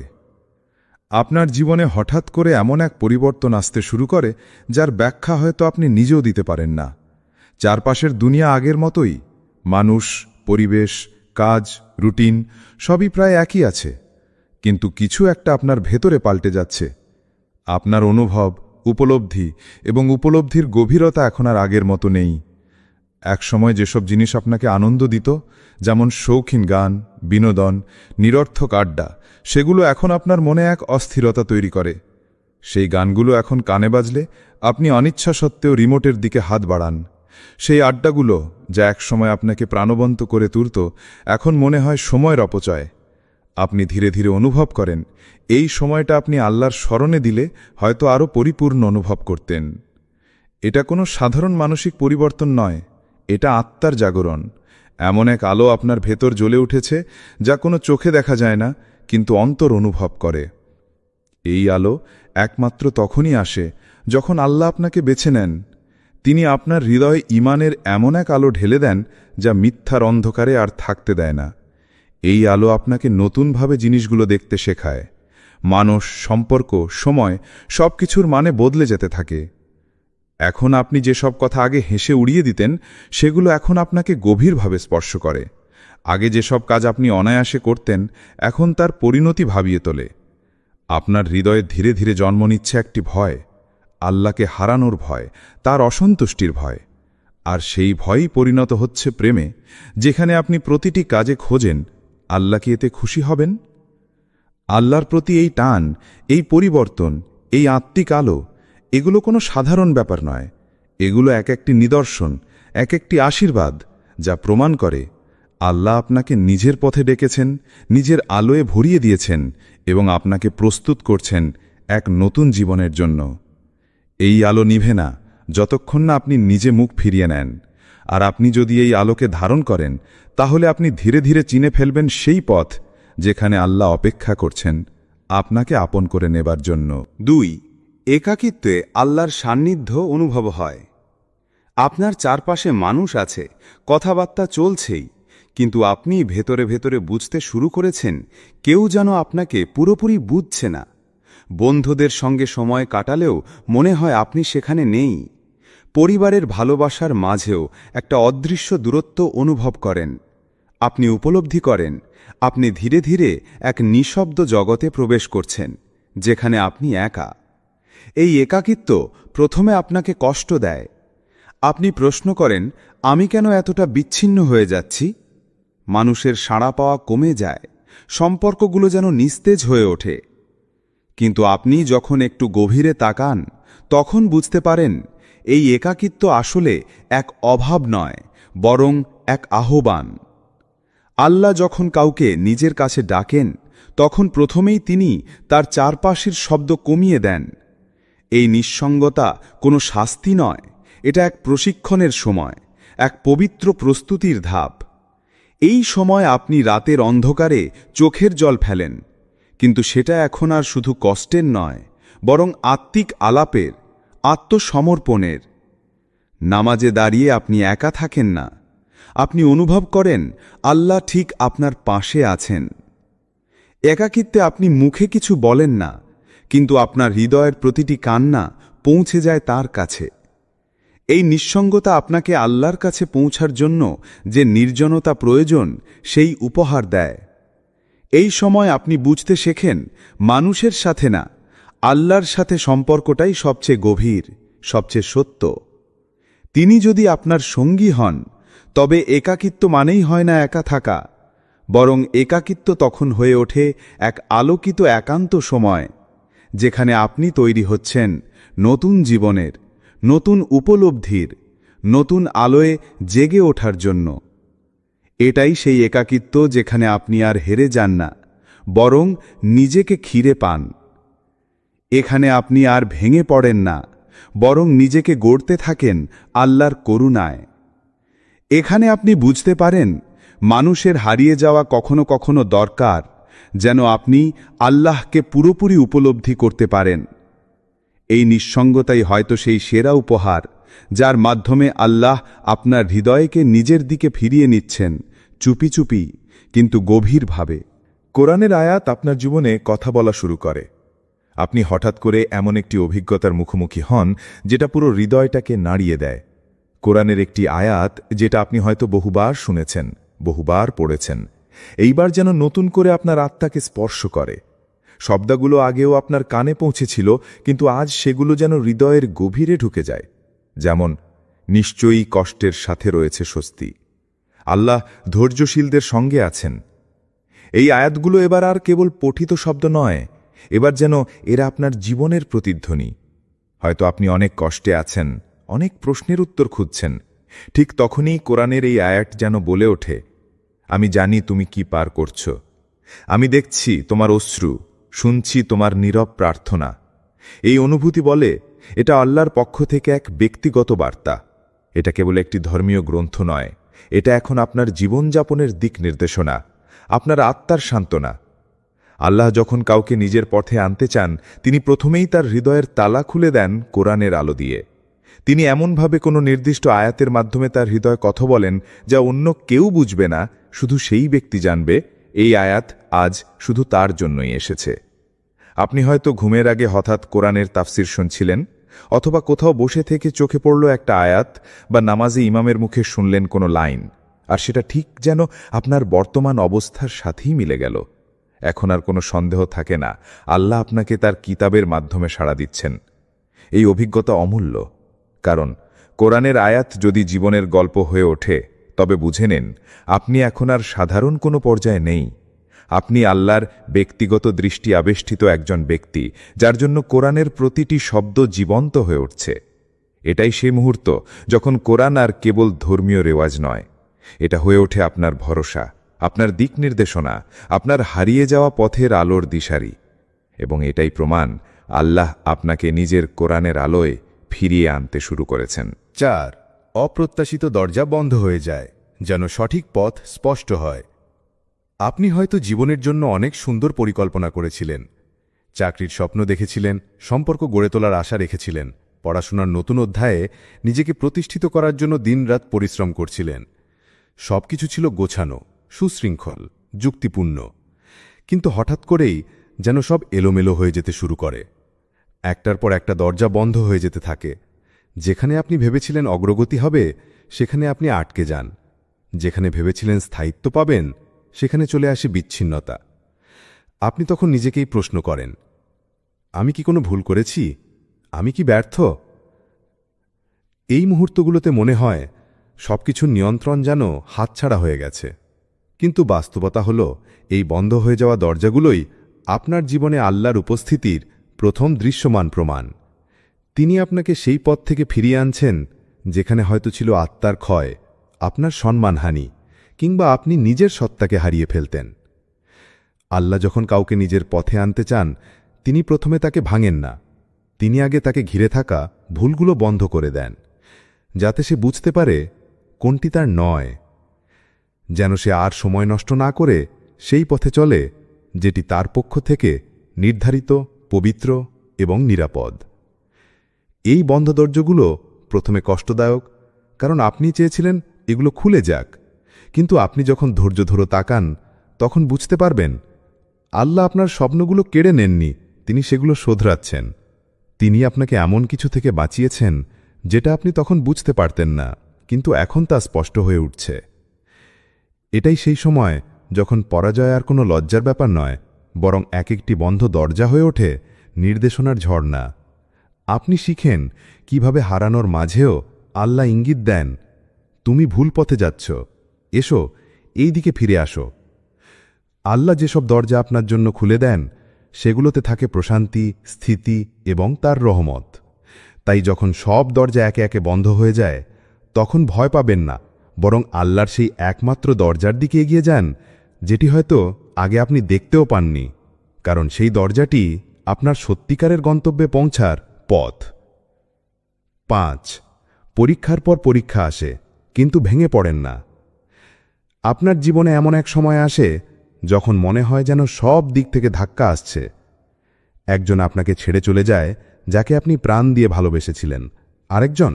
আপনার জীবনে হঠাৎ করে এমন এক পরিবর্তন আসতে শুরু করে যার ব্যাখ্যা হয়তো আপনি নিজেও দিতে পারেন না। চারপাশের দুনিয়া আগের মতোই, মানুষ, পরিবেশ, কাজ, রুটিন সবই প্রায় একই আছে, কিন্তু কিছু একটা আপনার ভেতরে পাল্টে যাচ্ছে। আপনার অনুভব, উপলব্ধি এবং উপলব্ধির গভীরতা এখন আর আগের মতো নেই। একসময় যেসব জিনিস আপনাকে আনন্দ দিত, যেমন শৌখিন গান, বিনোদন, নিরর্থক আড্ডা, সেগুলো এখন আপনার মনে এক অস্থিরতা তৈরি করে। সেই গানগুলো এখন কানে বাজলে আপনি অনিচ্ছা সত্ত্বেও রিমোটের দিকে হাত বাড়ান। সেই আড্ডাগুলো যা একসময় আপনাকে প্রাণবন্ত করে তুলত, এখন মনে হয় সময়ের অপচয়। আপনি ধীরে ধীরে অনুভব করেন এই সময়টা আপনি আল্লাহর স্মরণে দিলে হয়তো আরও পরিপূর্ণ অনুভব করতেন। এটা কোনো সাধারণ মানসিক পরিবর্তন নয়, এটা আত্মার জাগরণ। এমন এক আলো আপনার ভেতর জ্বলে উঠেছে যা কোনো চোখে দেখা যায় না, কিন্তু অন্তর অনুভব করে। এই আলো একমাত্র তখনই আসে যখন আল্লাহ আপনাকে বেছে নেন। তিনি আপনার হৃদয়ে ঈমানের এমন এক আলো ঢেলে দেন যা মিথ্যার অন্ধকারে আর থাকতে দেয় না। এই আলো আপনাকে নতুনভাবে জিনিসগুলো দেখতে শেখায়। মানুষ, সম্পর্ক, সময় সবকিছুর মানে বদলে যেতে থাকে। এখন আপনি যেসব কথা আগে হেসে উড়িয়ে দিতেন, সেগুলো এখন আপনাকে গভীরভাবে স্পর্শ করে। আগে যেসব কাজ আপনি অনায়াসে করতেন, এখন তার পরিণতি ভাবিয়ে তোলে। আপনার হৃদয়ে ধীরে ধীরে জন্ম নিচ্ছে একটি ভয়, আল্লাহকে হারানোর ভয়, তার অসন্তুষ্টির ভয়। আর সেই ভয়ই পরিণত হচ্ছে প্রেমে, যেখানে আপনি প্রতিটি কাজে খোঁজেন আল্লাহ কি এতে খুশি হবেন। আল্লাহর প্রতি এই টান, এই পরিবর্তন, এই আত্মিক আলো, এগুলো কোনো সাধারণ ব্যাপার নয়। এগুলো এক একটি নিদর্শন, এক একটি আশীর্বাদ, যা প্রমাণ করে আল্লাহ আপনাকে নিজের পথে ডেকেছেন, নিজের আলোয় ভরিয়ে দিয়েছেন এবং আপনাকে প্রস্তুত করছেন এক নতুন জীবনের জন্য। এই আলো নিভে না যতক্ষণ না আপনি নিজে মুখ ফিরিয়ে নেন। আর আপনি যদি এই আলোকে ধারণ করেন, তাহলে আপনি ধীরে ধীরে চিনে ফেলবেন সেই পথ যেখানে আল্লাহ অপেক্ষা করছেন আপনাকে আপন করে নেবার জন্য। 2. একাকিত্বে আল্লাহর সান্নিধ্য অনুভব হয়। আপনার চারপাশে মানুষ আছে, কথাবার্তা চলছেই, কিন্তু আপনি ভেতরে ভেতরে বুঝতে শুরু করেছেন কেউ যেন আপনাকে পুরোপুরি বুঝছে না। বন্ধুদের সঙ্গে সময় কাটালেও মনে হয় আপনি সেখানে নেই। পরিবারের ভালোবাসার মাঝেও একটা অদৃশ্য দূরত্ব অনুভব করেন। আপনি উপলব্ধি করেন আপনি ধীরে ধীরে এক নিঃশব্দ জগতে প্রবেশ করছেন, যেখানে আপনি একা। এই একাকিত্ব প্রথমে আপনাকে কষ্ট দেয়। আপনি প্রশ্ন করেন, আমি কেন এতটা বিচ্ছিন্ন হয়ে যাচ্ছি? মানুষের সাড়া পাওয়া কমে যায়, সম্পর্কগুলো যেন নিস্তেজ হয়ে ওঠে। কিন্তু আপনি যখন একটু গভীরে তাকান, তখন বুঝতে পারেন এই একাকিত্ব আসলে এক অভাব নয়, বরং এক আহ্বান। আল্লাহ যখন কাউকে নিজের কাছে ডাকেন, তখন প্রথমেই তিনি তার চারপাশের শব্দ কমিয়ে দেন। এই নিঃসঙ্গতা কোনো শাস্তি নয়, এটা এক প্রশিক্ষণের সময়, এক পবিত্র প্রস্তুতির ধাপ। এই সময় আপনি রাতের অন্ধকারে চোখের জল ফেলেন, কিন্তু সেটা এখন আর শুধু কষ্টের নয়, বরং আত্মিক আলাপের, আত্মসমর্পণের। নামাজে দাঁড়িয়ে আপনি একা থাকেন না, আপনি অনুভব করেন আল্লাহ ঠিক আপনার পাশে আছেন। একাকিত্বে আপনি মুখে কিছু বলেন না, কিন্তু আপনার হৃদয়ের প্রতিটি কান্না পৌঁছে যায় তার কাছে। এই নিঃসঙ্গতা আপনাকে আল্লাহর কাছে পৌঁছার জন্য যে নির্জনতা প্রয়োজন সেই উপহার দেয়। এই সময় আপনি বুঝতে শেখেন মানুষের সাথে না, আল্লাহর সাথে সম্পর্কটাই সবচেয়ে গভীর, সবচেয়ে সত্য। তিনি যদি আপনার সঙ্গী হন, তবে একাকিত্ব মানেই হয় না একা থাকা, বরং একাকিত্ব তখন হয়ে ওঠে এক আলোকিত একান্ত সময়, যেখানে আপনি তৈরি হচ্ছেন নতুন জীবনের, নতুন উপলব্ধির, নতুন আলোয় জেগে ওঠার জন্য। এটাই সেই একাকিত্ব যেখানে আপনি আর হেরে যান না, বরং নিজেকে ঘিরে পান। এখানে আপনি আর ভেঙে পড়েন না, বরং নিজেকে গড়তে থাকেন আল্লাহর করুণায়। এখানে আপনি বুঝতে পারেন মানুষের হারিয়ে যাওয়া কখনো কখনো দরকার, যেন আপনি আল্লাহকে পুরোপুরি উপলব্ধি করতে পারেন। এই নিঃসঙ্গতাই হয়তো সেই সেরা উপহার, যার মাধ্যমে আল্লাহ আপনার হৃদয়কে নিজের দিকে ফিরিয়ে নিচ্ছেন, চুপি চুপি কিন্তু গভীরভাবে। কোরআনের আয়াত আপনার জীবনে কথা বলা শুরু করে। আপনি হঠাৎ করে এমন একটি অভিজ্ঞতার মুখোমুখি হন যেটা পুরো হৃদয়টাকে নাড়িয়ে দেয়। কোরআনের একটি আয়াত যেটা আপনি হয়তো বহুবার শুনেছেন, বহুবার পড়েছেন, এইবার যেন নতুন করে আপনার আত্মাকে স্পর্শ করে। শব্দগুলো আগেও আপনার কানে পৌঁছেছিল, কিন্তু আজ সেগুলো যেন হৃদয়ের গভীরে ঢুকে যায়। যেমন, নিশ্চয়ই কষ্টের সাথে রয়েছে স্বস্তি, আল্লাহ ধৈর্যশীলদের সঙ্গে আছেন। এই আয়াতগুলো এবার আর কেবল পঠিত শব্দ নয়, এবার যেন এরা আপনার জীবনের প্রতিধ্বনি। হয়তো আপনি অনেক কষ্টে আছেন, অনেক প্রশ্নের উত্তর খুঁজছেন। ঠিক তখনই কোরআনের এই আয়াত যেন বলে ওঠে, আমি জানি তুমি কি পার করছো, আমি দেখছি তোমার অশ্রু, শুনছি তোমার নীরব প্রার্থনা। এই অনুভূতি বলে এটা আল্লাহর পক্ষ থেকে এক ব্যক্তিগত বার্তা। এটা কেবল একটি ধর্মীয় গ্রন্থ নয়, এটা এখন আপনার জীবনযাপনের দিক নির্দেশনা, আপনার আত্মার সান্ত্বনা। আল্লাহ যখন কাউকে নিজের পথে আনতে চান, তিনি প্রথমেই তার হৃদয়ের তালা খুলে দেন কোরআনের আলো দিয়ে। তিনি এমনভাবে কোনো নির্দিষ্ট আয়াতের মাধ্যমে তার হৃদয় কথা বলেন যা অন্য কেউ বুঝবে না, শুধু সেই ব্যক্তি জানবে এই আয়াত আজ শুধু তার জন্যই এসেছে। আপনি হয়তো ঘুমের আগে হঠাৎ কোরআনের তাফসির শুনছিলেন, অথবা কোথাও বসে থেকে চোখে পড়ল একটা আয়াত, বা নামাজে ইমামের মুখে শুনলেন কোনো লাইন, আর সেটা ঠিক যেন আপনার বর্তমান অবস্থার সাথেই মিলে গেল। এখন আর কোনো সন্দেহ থাকে না, আল্লাহ আপনাকে তার কিতাবের মাধ্যমে সাড়া দিচ্ছেন। এই অভিজ্ঞতা অমূল্য, কারণ কোরআনের আয়াত যদি জীবনের গল্প হয়ে ওঠে, তবে বুঝে নেন আপনি এখন আর সাধারণ কোনো পর্যায়ে নেই। আপনি আল্লাহর ব্যক্তিগত দৃষ্টি আবেষ্টিত একজন ব্যক্তি, যার জন্য কোরআনের প্রতিটি শব্দ জীবন্ত হয়ে উঠছে। এটাই সেই মুহূর্ত যখন কোরআন আর কেবল ধর্মীয় রেওয়াজ নয়, এটা হয়ে ওঠে আপনার ভরসা, আপনার দিক নির্দেশনা, আপনার হারিয়ে যাওয়া পথের আলোর দিশারি। এবং এটাই প্রমাণ আল্লাহ আপনাকে নিজের কোরআনের আলোয় ফিরিয়ে আনতে শুরু করেছেন। 4. অপ্রত্যাশিত দরজা বন্ধ হয়ে যায়, যেন সঠিক পথ স্পষ্ট হয়। আপনি হয়তো জীবনের জন্য অনেক সুন্দর পরিকল্পনা করেছিলেন, চাকরির স্বপ্ন দেখেছিলেন, সম্পর্ক গড়ে তোলার আশা রেখেছিলেন, পড়াশোনার নতুন অধ্যায়ে নিজেকে প্রতিষ্ঠিত করার জন্য দিনরাত পরিশ্রম করছিলেন। সবকিছু ছিল গোছানো, সুশৃঙ্খল, যুক্তিপূর্ণ। কিন্তু হঠাৎ করেই যেন সব এলোমেলো হয়ে যেতে শুরু করে। একটার পর একটা দরজা বন্ধ হয়ে যেতে থাকে। যেখানে আপনি ভেবেছিলেন অগ্রগতি হবে, সেখানে আপনি আটকে যান। যেখানে ভেবেছিলেন স্থায়িত্ব পাবেন, সেখানে চলে আসে বিচ্ছিন্নতা। আপনি তখন নিজেকেই প্রশ্ন করেন, আমি কি কোনো ভুল করেছি? আমি কি ব্যর্থ? এই মুহূর্তগুলোতে মনে হয় সবকিছুর নিয়ন্ত্রণ যেন হাতছাড়া হয়ে গেছে। কিন্তু বাস্তবতা হল, এই বন্ধ হয়ে যাওয়া দরজাগুলোই আপনার জীবনে আল্লাহর উপস্থিতির প্রথম দৃশ্যমান প্রমাণ। তিনি আপনাকে সেই পথ থেকে ফিরিয়ে আনছেন যেখানে হয়তো ছিল আত্মার ক্ষয়, আপনার সম্মানহানি, কিংবা আপনি নিজের সত্তাকে হারিয়ে ফেলতেন। আল্লাহ যখন কাউকে নিজের পথে আনতে চান, তিনি প্রথমে তাকে ভাঙেন না। তিনি আগে তাকে ঘিরে থাকা ভুলগুলো বন্ধ করে দেন, যাতে সে বুঝতে পারে কোনটি তার নয়, যেন সে আর সময় নষ্ট না করে সেই পথে চলে যেটি তার পক্ষ থেকে নির্ধারিত, পবিত্র এবং নিরাপদ। এই বন্ধ দরজাগুলো প্রথমে কষ্টদায়ক, কারণ আপনি চেয়েছিলেন এগুলো খুলে যাক। কিন্তু আপনি যখন ধৈর্য ধরে তাকান, তখন বুঝতে পারবেন আল্লাহ আপনার স্বপ্নগুলো কেড়ে নেননি, তিনি সেগুলো শোধরাচ্ছেন। তিনি আপনাকে এমন কিছু থেকে বাঁচিয়েছেন যেটা আপনি তখন বুঝতে পারতেন না, কিন্তু এখন তা স্পষ্ট হয়ে উঠছে। এটাই সেই সময় যখন পরাজয় আর কোনো লজ্জার ব্যাপার নয়, বরং এক একটি বন্ধ দরজা হয়ে ওঠে নির্দেশনার ঝর্ণা। আপনি শিখেন কিভাবে হারানোর মাঝেও আল্লাহ ইঙ্গিত দেন, তুমি ভুল পথে যাচ্ছ, এসো, এই দিকে ফিরে আসো। আল্লাহ যেসব দরজা আপনার জন্য খুলে দেন, সেগুলোতে থাকে প্রশান্তি, স্থিতি এবং তার রহমত। তাই যখন সব দরজা একে একে বন্ধ হয়ে যায়, তখন ভয় পাবেন না, বরং আল্লাহর সেই একমাত্র দরজার দিকে এগিয়ে যান, যেটি হয়তো আগে আপনি দেখতেও পাননি, কারণ সেই দরজাটি আপনার সত্যিকারের গন্তব্যে পৌঁছার পথ। 5. পরীক্ষার পর পরীক্ষা আসে, কিন্তু ভেঙে পড়েন না। আপনার জীবনে এমন এক সময় আসে যখন মনে হয় যেন সব দিক থেকে ধাক্কা আসছে। একজন আপনাকে ছেড়ে চলে যায়, যাকে আপনি প্রাণ দিয়ে ভালোবেসেছিলেন। আরেকজন,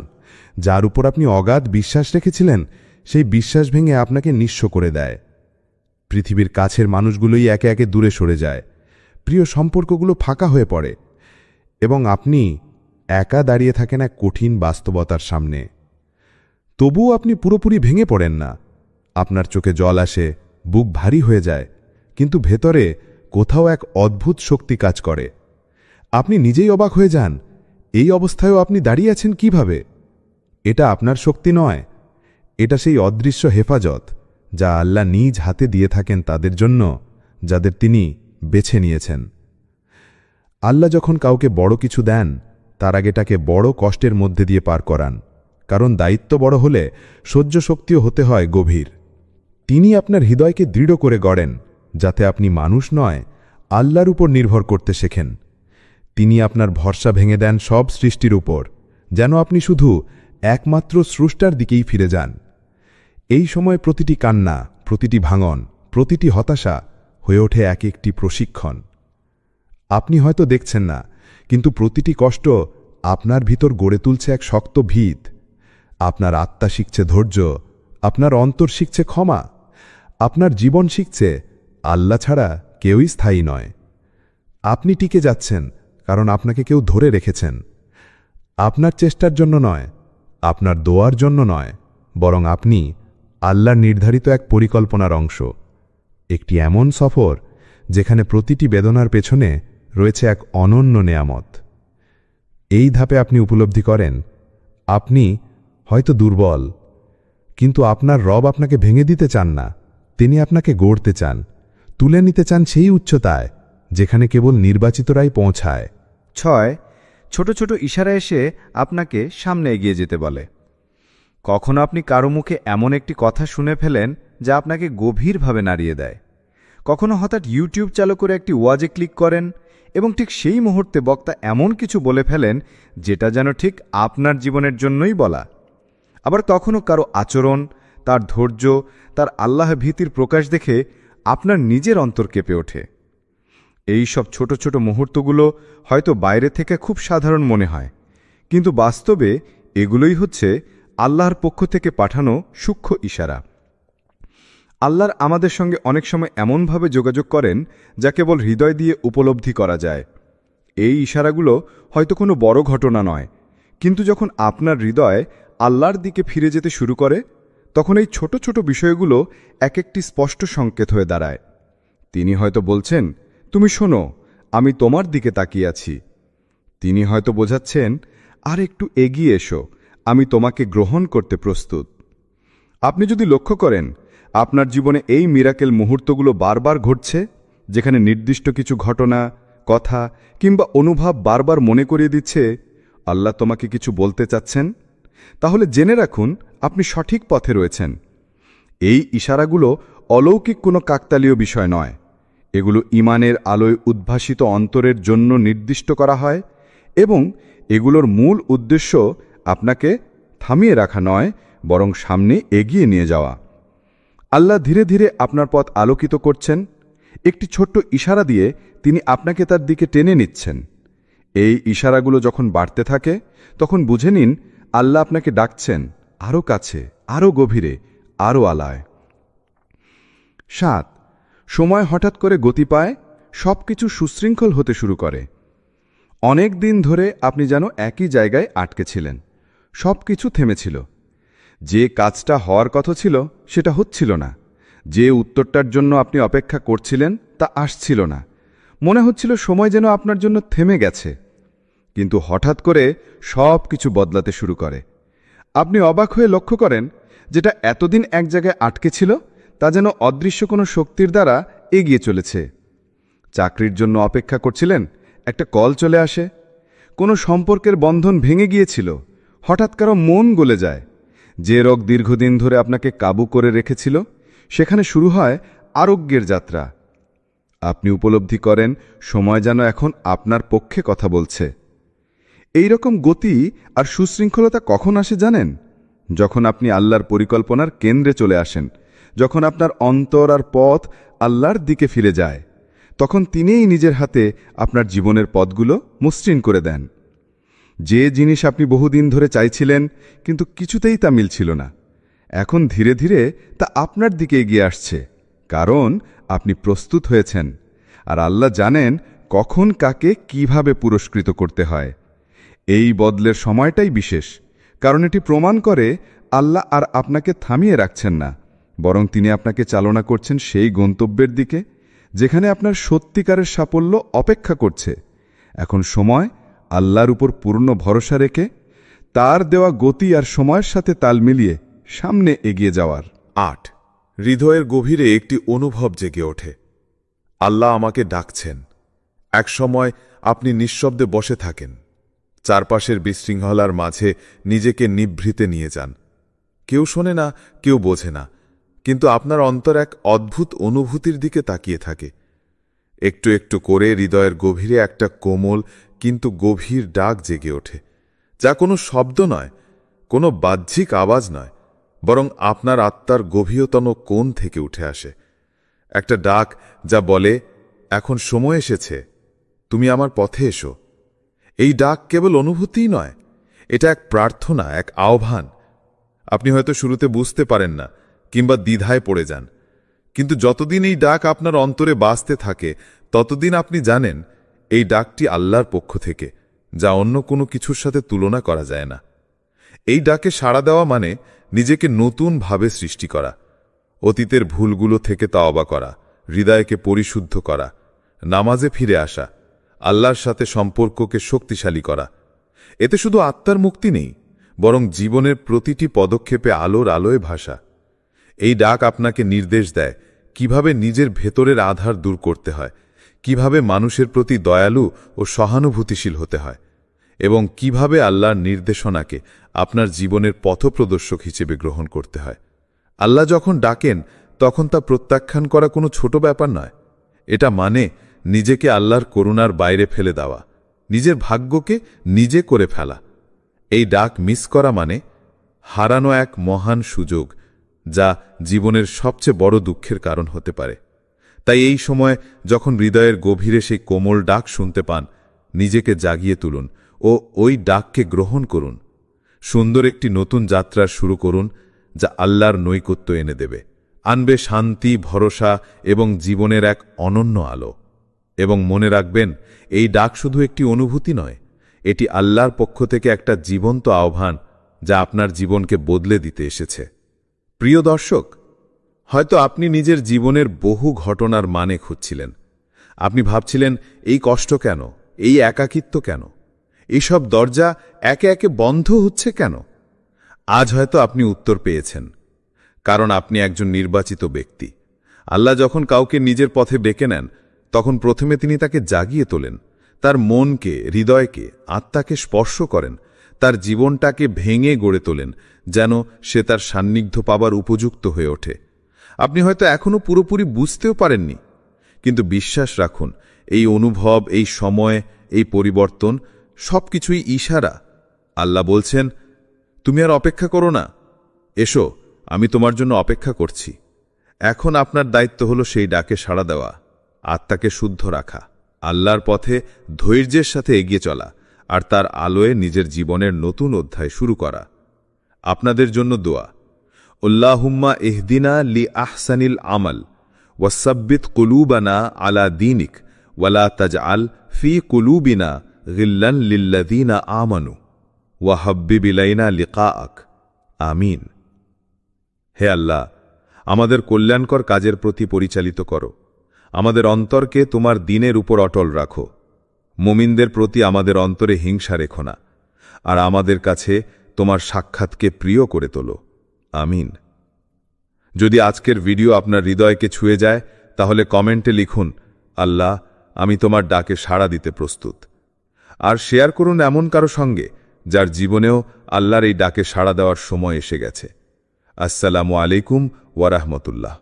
যার উপর আপনি অগাধ বিশ্বাস রেখেছিলেন, সেই বিশ্বাস ভেঙে আপনাকে নিঃস্ব করে দেয়। পৃথিবীর কাছের মানুষগুলোই একে একে দূরে সরে যায়, প্রিয় সম্পর্কগুলো ফাঁকা হয়ে পড়ে, এবং আপনি একা দাঁড়িয়ে থাকেন এক কঠিন বাস্তবতার সামনে। তবুও আপনি পুরোপুরি ভেঙে পড়েন না। আপনার চোখে জল আসে, বুক ভারী হয়ে যায়, কিন্তু ভেতরে কোথাও এক অদ্ভুত শক্তি কাজ করে। আপনি নিজেই অবাক হয়ে যান, এই অবস্থায়ও আপনি দাঁড়িয়ে আছেন কিভাবে? এটা আপনার শক্তি নয়, এটা সেই অদৃশ্য হেফাজত যা আল্লাহ নিজ হাতে দিয়ে থাকেন তাদের জন্য যাদের তিনি বেছে নিয়েছেন। আল্লাহ যখন কাউকে বড় কিছু দেন, তার আগে তাকে বড় কষ্টের মধ্যে দিয়ে পার করান, কারণ দায়িত্ব বড় হলে সহ্য শক্তিও হতে হয় গভীর। তিনি আপনার হৃদয়কে দৃঢ় করে গড়েন, যাতে আপনি মানুষ নয়, আল্লাহর উপর নির্ভর করতে শেখেন। তিনি আপনার ভরসা ভেঙে দেন সব সৃষ্টির উপর, যেন আপনি শুধু একমাত্র স্রষ্টার দিকেই ফিরে যান। এই সময় প্রতিটি কান্না, প্রতিটি ভাঙন, প্রতিটি হতাশা হয়ে ওঠে এক একটি প্রশিক্ষণ। আপনি হয়তো দেখছেন না, কিন্তু প্রতিটি কষ্ট আপনার ভিতর গড়ে তুলছে এক শক্ত ভিত। আপনার আত্মা শিখছে ধৈর্য, আপনার অন্তর শিখছে ক্ষমা, আপনার জীবন শিখছে আল্লাহ ছাড়া কেউই স্থায়ী নয়। আপনি টিকে যাচ্ছেন কারণ আপনাকে কেউ ধরে রেখেছেন। আপনার চেষ্টার জন্য নয়, আপনার দোয়ার জন্য নয়, বরং আপনি আল্লাহর নির্ধারিত এক পরিকল্পনার অংশ। একটি এমন সফর যেখানে প্রতিটি বেদনার পেছনে রয়েছে এক অনন্য নেয়ামত। এই ধাপে আপনি উপলব্ধি করেন, আপনি হয়তো দুর্বল, কিন্তু আপনার রব আপনাকে ভেঙে দিতে চান না। তিনি আপনাকে গড়তে চান, তুলে নিতে চান সেই উচ্চতায় যেখানে কেবল নির্বাচিতরাই পৌঁছায়। 6. ছোট ছোট ইশারা এসে আপনাকে সামনে এগিয়ে যেতে বলে। কখনো আপনি কারো মুখে এমন একটি কথা শুনে ফেলেন যা আপনাকে গভীরভাবে নাড়িয়ে দেয়। কখনো হঠাৎ ইউটিউব চালু করে একটি ওয়াজে ক্লিক করেন এবং ঠিক সেই মুহূর্তে বক্তা এমন কিছু বলে ফেলেন যেটা যেন ঠিক আপনার জীবনের জন্যই বলা। আবার কখনো কারো আচরণ, তার ধৈর্য, তার আল্লাহ ভীতির প্রকাশ দেখে আপনার নিজের অন্তর কেঁপে ওঠে। এই সব ছোট ছোট মুহূর্তগুলো হয়তো বাইরে থেকে খুব সাধারণ মনে হয়, কিন্তু বাস্তবে এগুলোই হচ্ছে আল্লাহর পক্ষ থেকে পাঠানো সূক্ষ্ম ইশারা। আল্লাহর আমাদের সঙ্গে অনেক সময় এমনভাবে যোগাযোগ করেন যা কেবল হৃদয় দিয়ে উপলব্ধি করা যায়। এই ইশারাগুলো হয়তো কোনো বড় ঘটনা নয়, কিন্তু যখন আপনার হৃদয় আল্লাহর দিকে ফিরে যেতে শুরু করে, তখন এই ছোট ছোট বিষয়গুলো এক একটি স্পষ্ট সংকেত হয়ে দাঁড়ায়। তিনি হয়তো বলছেন, তুমি শোনো, আমি তোমার দিকে তাকিয়ে আছি। তিনি হয়তো বোঝাচ্ছেন, আর একটু এগিয়ে এসো, আমি তোমাকে গ্রহণ করতে প্রস্তুত। আপনি যদি লক্ষ্য করেন, আপনার জীবনে এই মিরাকেল মুহূর্তগুলো বারবার ঘটছে, যেখানে নির্দিষ্ট কিছু ঘটনা, কথা কিংবা অনুভব বারবার মনে করিয়ে দিচ্ছে আল্লাহ তোমাকে কিছু বলতে চাচ্ছেন, তাহলে জেনে রাখুন আপনি সঠিক পথে রয়েছেন। এই ইশারাগুলো অলৌকিক কোনো কাকতালীয় বিষয় নয়, এগুলো ঈমানের আলোয় উদ্ভাসিত অন্তরের জন্য নির্দিষ্ট করা হয়, এবং এগুলোর মূল উদ্দেশ্য আপনাকে থামিয়ে রাখা নয়, বরং সামনে এগিয়ে নিয়ে যাওয়া। আল্লাহ ধীরে ধীরে আপনার পথ আলোকিত করছেন। একটি ছোট্ট ইশারা দিয়ে তিনি আপনাকে তার দিকে টেনে নিচ্ছেন। এই ইশারাগুলো যখন বাড়তে থাকে, তখন বুঝে নিন আল্লাহ আপনাকে ডাকছেন আরও কাছে, আরও গভীরে, আরও আলায়। 7. সময় হঠাৎ করে গতি পায়, সবকিছু সুশৃঙ্খল হতে শুরু করে। অনেক দিন ধরে আপনি যেন একই জায়গায় আটকে ছিলেন, সবকিছু থেমেছিল। যে কাজটা হওয়ার কথা ছিল সেটা হচ্ছিল না, যে উত্তরটার জন্য আপনি অপেক্ষা করছিলেন তা আসছিল না। মনে হচ্ছিল সময় যেন আপনার জন্য থেমে গেছে। কিন্তু হঠাৎ করে সব কিছু বদলাতে শুরু করে। আপনি অবাক হয়ে লক্ষ্য করেন, যেটা এতদিন এক জায়গায় আটকে ছিল তা যেন অদৃশ্য কোনো শক্তির দ্বারা এগিয়ে চলেছে। চাকরির জন্য অপেক্ষা করছিলেন, একটা কল চলে আসে। কোনো সম্পর্কের বন্ধন ভেঙে গিয়েছিল, হঠাৎ কারো মন গলে যায়। যে রোগ দীর্ঘদিন ধরে আপনাকে কাবু করে রেখেছিল, সেখানে শুরু হয় আরোগ্যের যাত্রা। আপনি উপলব্ধি করেন সময় যেন এখন আপনার পক্ষে কথা বলছে। এই রকম গতি আর সুশৃঙ্খলতা কখন আসে জানেন? যখন আপনি আল্লাহর পরিকল্পনার কেন্দ্রে চলে আসেন, যখন আপনার অন্তর আর পথ আল্লাহর দিকে ফিরে যায়, তখন তিনিই নিজের হাতে আপনার জীবনের পথগুলো মসৃণ করে দেন। যে জিনিস আপনি বহুদিন ধরে চাইছিলেন কিন্তু কিছুতেই তা মিলছিল না, এখন ধীরে ধীরে তা আপনার দিকে এগিয়ে আসছে, কারণ আপনি প্রস্তুত হয়েছেন। আর আল্লাহ জানেন কখন কাকে কিভাবে পুরস্কৃত করতে হয়। এই বদলের সময়টাই বিশেষ, কারণ এটি প্রমাণ করে আল্লাহ আর আপনাকে থামিয়ে রাখছেন না, বরং তিনি আপনাকে চালনা করছেন সেই গন্তব্যের দিকে যেখানে আপনার সত্যিকারের সাফল্য অপেক্ষা করছে। এখন সময় আল্লাহর উপর পূর্ণ ভরসা রেখে তার দেওয়া গতি আর সময়ের সাথে তাল মিলিয়ে সামনে এগিয়ে যাওয়ার। 8. হৃদয়ের গভীরে একটি অনুভব জেগে ওঠে। আল্লাহ আমাকে ডাকছেন। এক সময় আপনি নিঃশব্দে বসে থাকেন, চারপাশের বিশৃঙ্খলার মাঝে নিজেকে নিভৃতে নিয়ে যান। কেউ শোনে না, কেউ বোঝে না, কিন্তু আপনার অন্তর এক অদ্ভুত অনুভূতির দিকে তাকিয়ে থাকে। একটু একটু করে হৃদয়ের গভীরে একটা কোমল কিন্তু গভীর ডাক জেগে ওঠে, যা কোনো শব্দ নয়, কোনো বাহ্যিক আওয়াজ নয়, বরং আপনার আত্মার গভীরতম কোণ থেকে উঠে আসে। একটা ডাক যা বলে, এখন সময় এসেছে, তুমি আমার পথে এসো। এই ডাক কেবল অনুভূতিই নয়, এটা এক প্রার্থনা, এক আহ্বান। আপনি হয়তো শুরুতে বুঝতে পারেন না কিংবা দ্বিধায় পড়ে যান, কিন্তু যতদিন এই ডাক আপনার অন্তরে বাজতে থাকে, ততদিন আপনি জানেন এই ডাকটি আল্লাহর পক্ষ থেকে, যা অন্য কোনো কিছুর সাথে তুলনা করা যায় না। এই ডাকে সাড়া দেওয়া মানে নিজেকে নতুনভাবে সৃষ্টি করা, অতীতের ভুলগুলো থেকে তাওবা করা, হৃদয়কে পরিশুদ্ধ করা, নামাজে ফিরে আসা, আল্লাহর সাথে সম্পর্ককে শক্তিশালী করা। এতে শুধু আত্মার মুক্তি নেই, বরং জীবনের প্রতিটি পদক্ষেপে আলোর আলোয় ভাসা। এই ডাক আপনাকে নির্দেশ দেয় কিভাবে নিজের ভেতরের আধার দূর করতে হয়, কিভাবে মানুষের প্রতি দয়ালু ও সহানুভূতিশীল হতে হয়, এবং কিভাবে আল্লাহর নির্দেশনাকে আপনার জীবনের পথপ্রদর্শক হিসেবে গ্রহণ করতে হয়। আল্লাহ যখন ডাকেন, তখন তা প্রত্যাখ্যান করা কোনো ছোট ব্যাপার নয়। এটা মানে নিজেকে আল্লাহর করুণার বাইরে ফেলে দেওয়া, নিজের ভাগ্যকে নিজে করে ফেলা। এই ডাক মিস করা মানে হারানো এক মহান সুযোগ, যা জীবনের সবচেয়ে বড় দুঃখের কারণ হতে পারে। তাই এই সময় যখন হৃদয়ের গভীরে সেই কোমল ডাক শুনতে পান, নিজেকে জাগিয়ে তুলুন ও ওই ডাককে গ্রহণ করুন। সুন্দর একটি নতুন যাত্রা শুরু করুন, যা আল্লাহর নৈকট্য এনে দেবে, আনবে শান্তি, ভরসা এবং জীবনের এক অনন্য আলো। এবং মনে রাখবেন, এই ডাক শুধু একটি অনুভূতি নয়, এটি আল্লাহর পক্ষ থেকে একটা জীবন্ত আহ্বান, যা আপনার জীবনকে বদলে দিতে এসেছে। প্রিয় দর্শক, হয়তো আপনি নিজের জীবনের বহু ঘটনার মানে খুঁজছিলেন। আপনি ভাবছিলেন, এই কষ্ট কেন, এই একাকিত্ব কেন, এইসব দরজা একে একে বন্ধ হচ্ছে কেন? আজ হয়তো আপনি উত্তর পেয়েছেন, কারণ আপনি একজন নির্বাচিত ব্যক্তি। আল্লাহ যখন কাউকে নিজের পথে ডেকে নেন, তখন প্রথমে তিনি তাকে জাগিয়ে তোলেন, তার মনকে, হৃদয়কে, আত্মাকে স্পর্শ করেন, তার জীবনটাকে ভেঙে গড়ে তোলেন, যেন সে তার সান্নিধ্য পাবার উপযুক্ত হয়ে ওঠে। আপনি হয়তো এখনও পুরোপুরি বুঝতেও পারেননি, কিন্তু বিশ্বাস রাখুন, এই অনুভব, এই সময়, এই পরিবর্তন সবকিছুই ইশারা। আল্লাহ বলছেন, তুমি আর অপেক্ষা করো না, এসো, আমি তোমার জন্য অপেক্ষা করছি। এখন আপনার দায়িত্ব হলো সেই ডাকে সাড়া দেওয়া, আত্মাকে শুদ্ধ রাখা, আল্লাহর পথে ধৈর্যের সাথে এগিয়ে চলা, আর তার আলোয় নিজের জীবনের নতুন অধ্যায় শুরু করা। আপনাদের জন্য দোয়া। আল্লাহুম্মা ইহদিনা লি আহসানিল আমাল ওয়াসাব্বিত কুলুবানা আলা দীনিক ওয়ালা তাজআল ফি কুলুবিনা গিল্লান লিল্লাযীনা আমানু ওয়া হাব্বিব ইলাইনা লিকাআক। আমিন। হে আল্লাহ, আমাদের কল্যাণকর কাজের প্রতি পরিচালিত করো, আমাদের অন্তরকে তোমার দ্বীনের উপর অটল রাখো। মুমিনদের প্রতি আমাদের অন্তরে হিংসা রেখো না, আর আমাদের কাছে তোমার সাক্ষাৎকে প্রিয় করে তোলো। আমিন। যদি আজকের ভিডিও আপনার হৃদয়কে ছুঁয়ে যায়, তাহলে কমেন্টে লিখুন, আল্লাহ, আমি তোমার ডাকে সাড়া দিতে প্রস্তুত। আর শেয়ার করুন এমন কারো সঙ্গে, যার জীবনেও আল্লাহর এই ডাকে সাড়া দেওয়ার সময় এসে গেছে। আসসালামু আলাইকুম ওয়া রাহমাতুল্লাহ।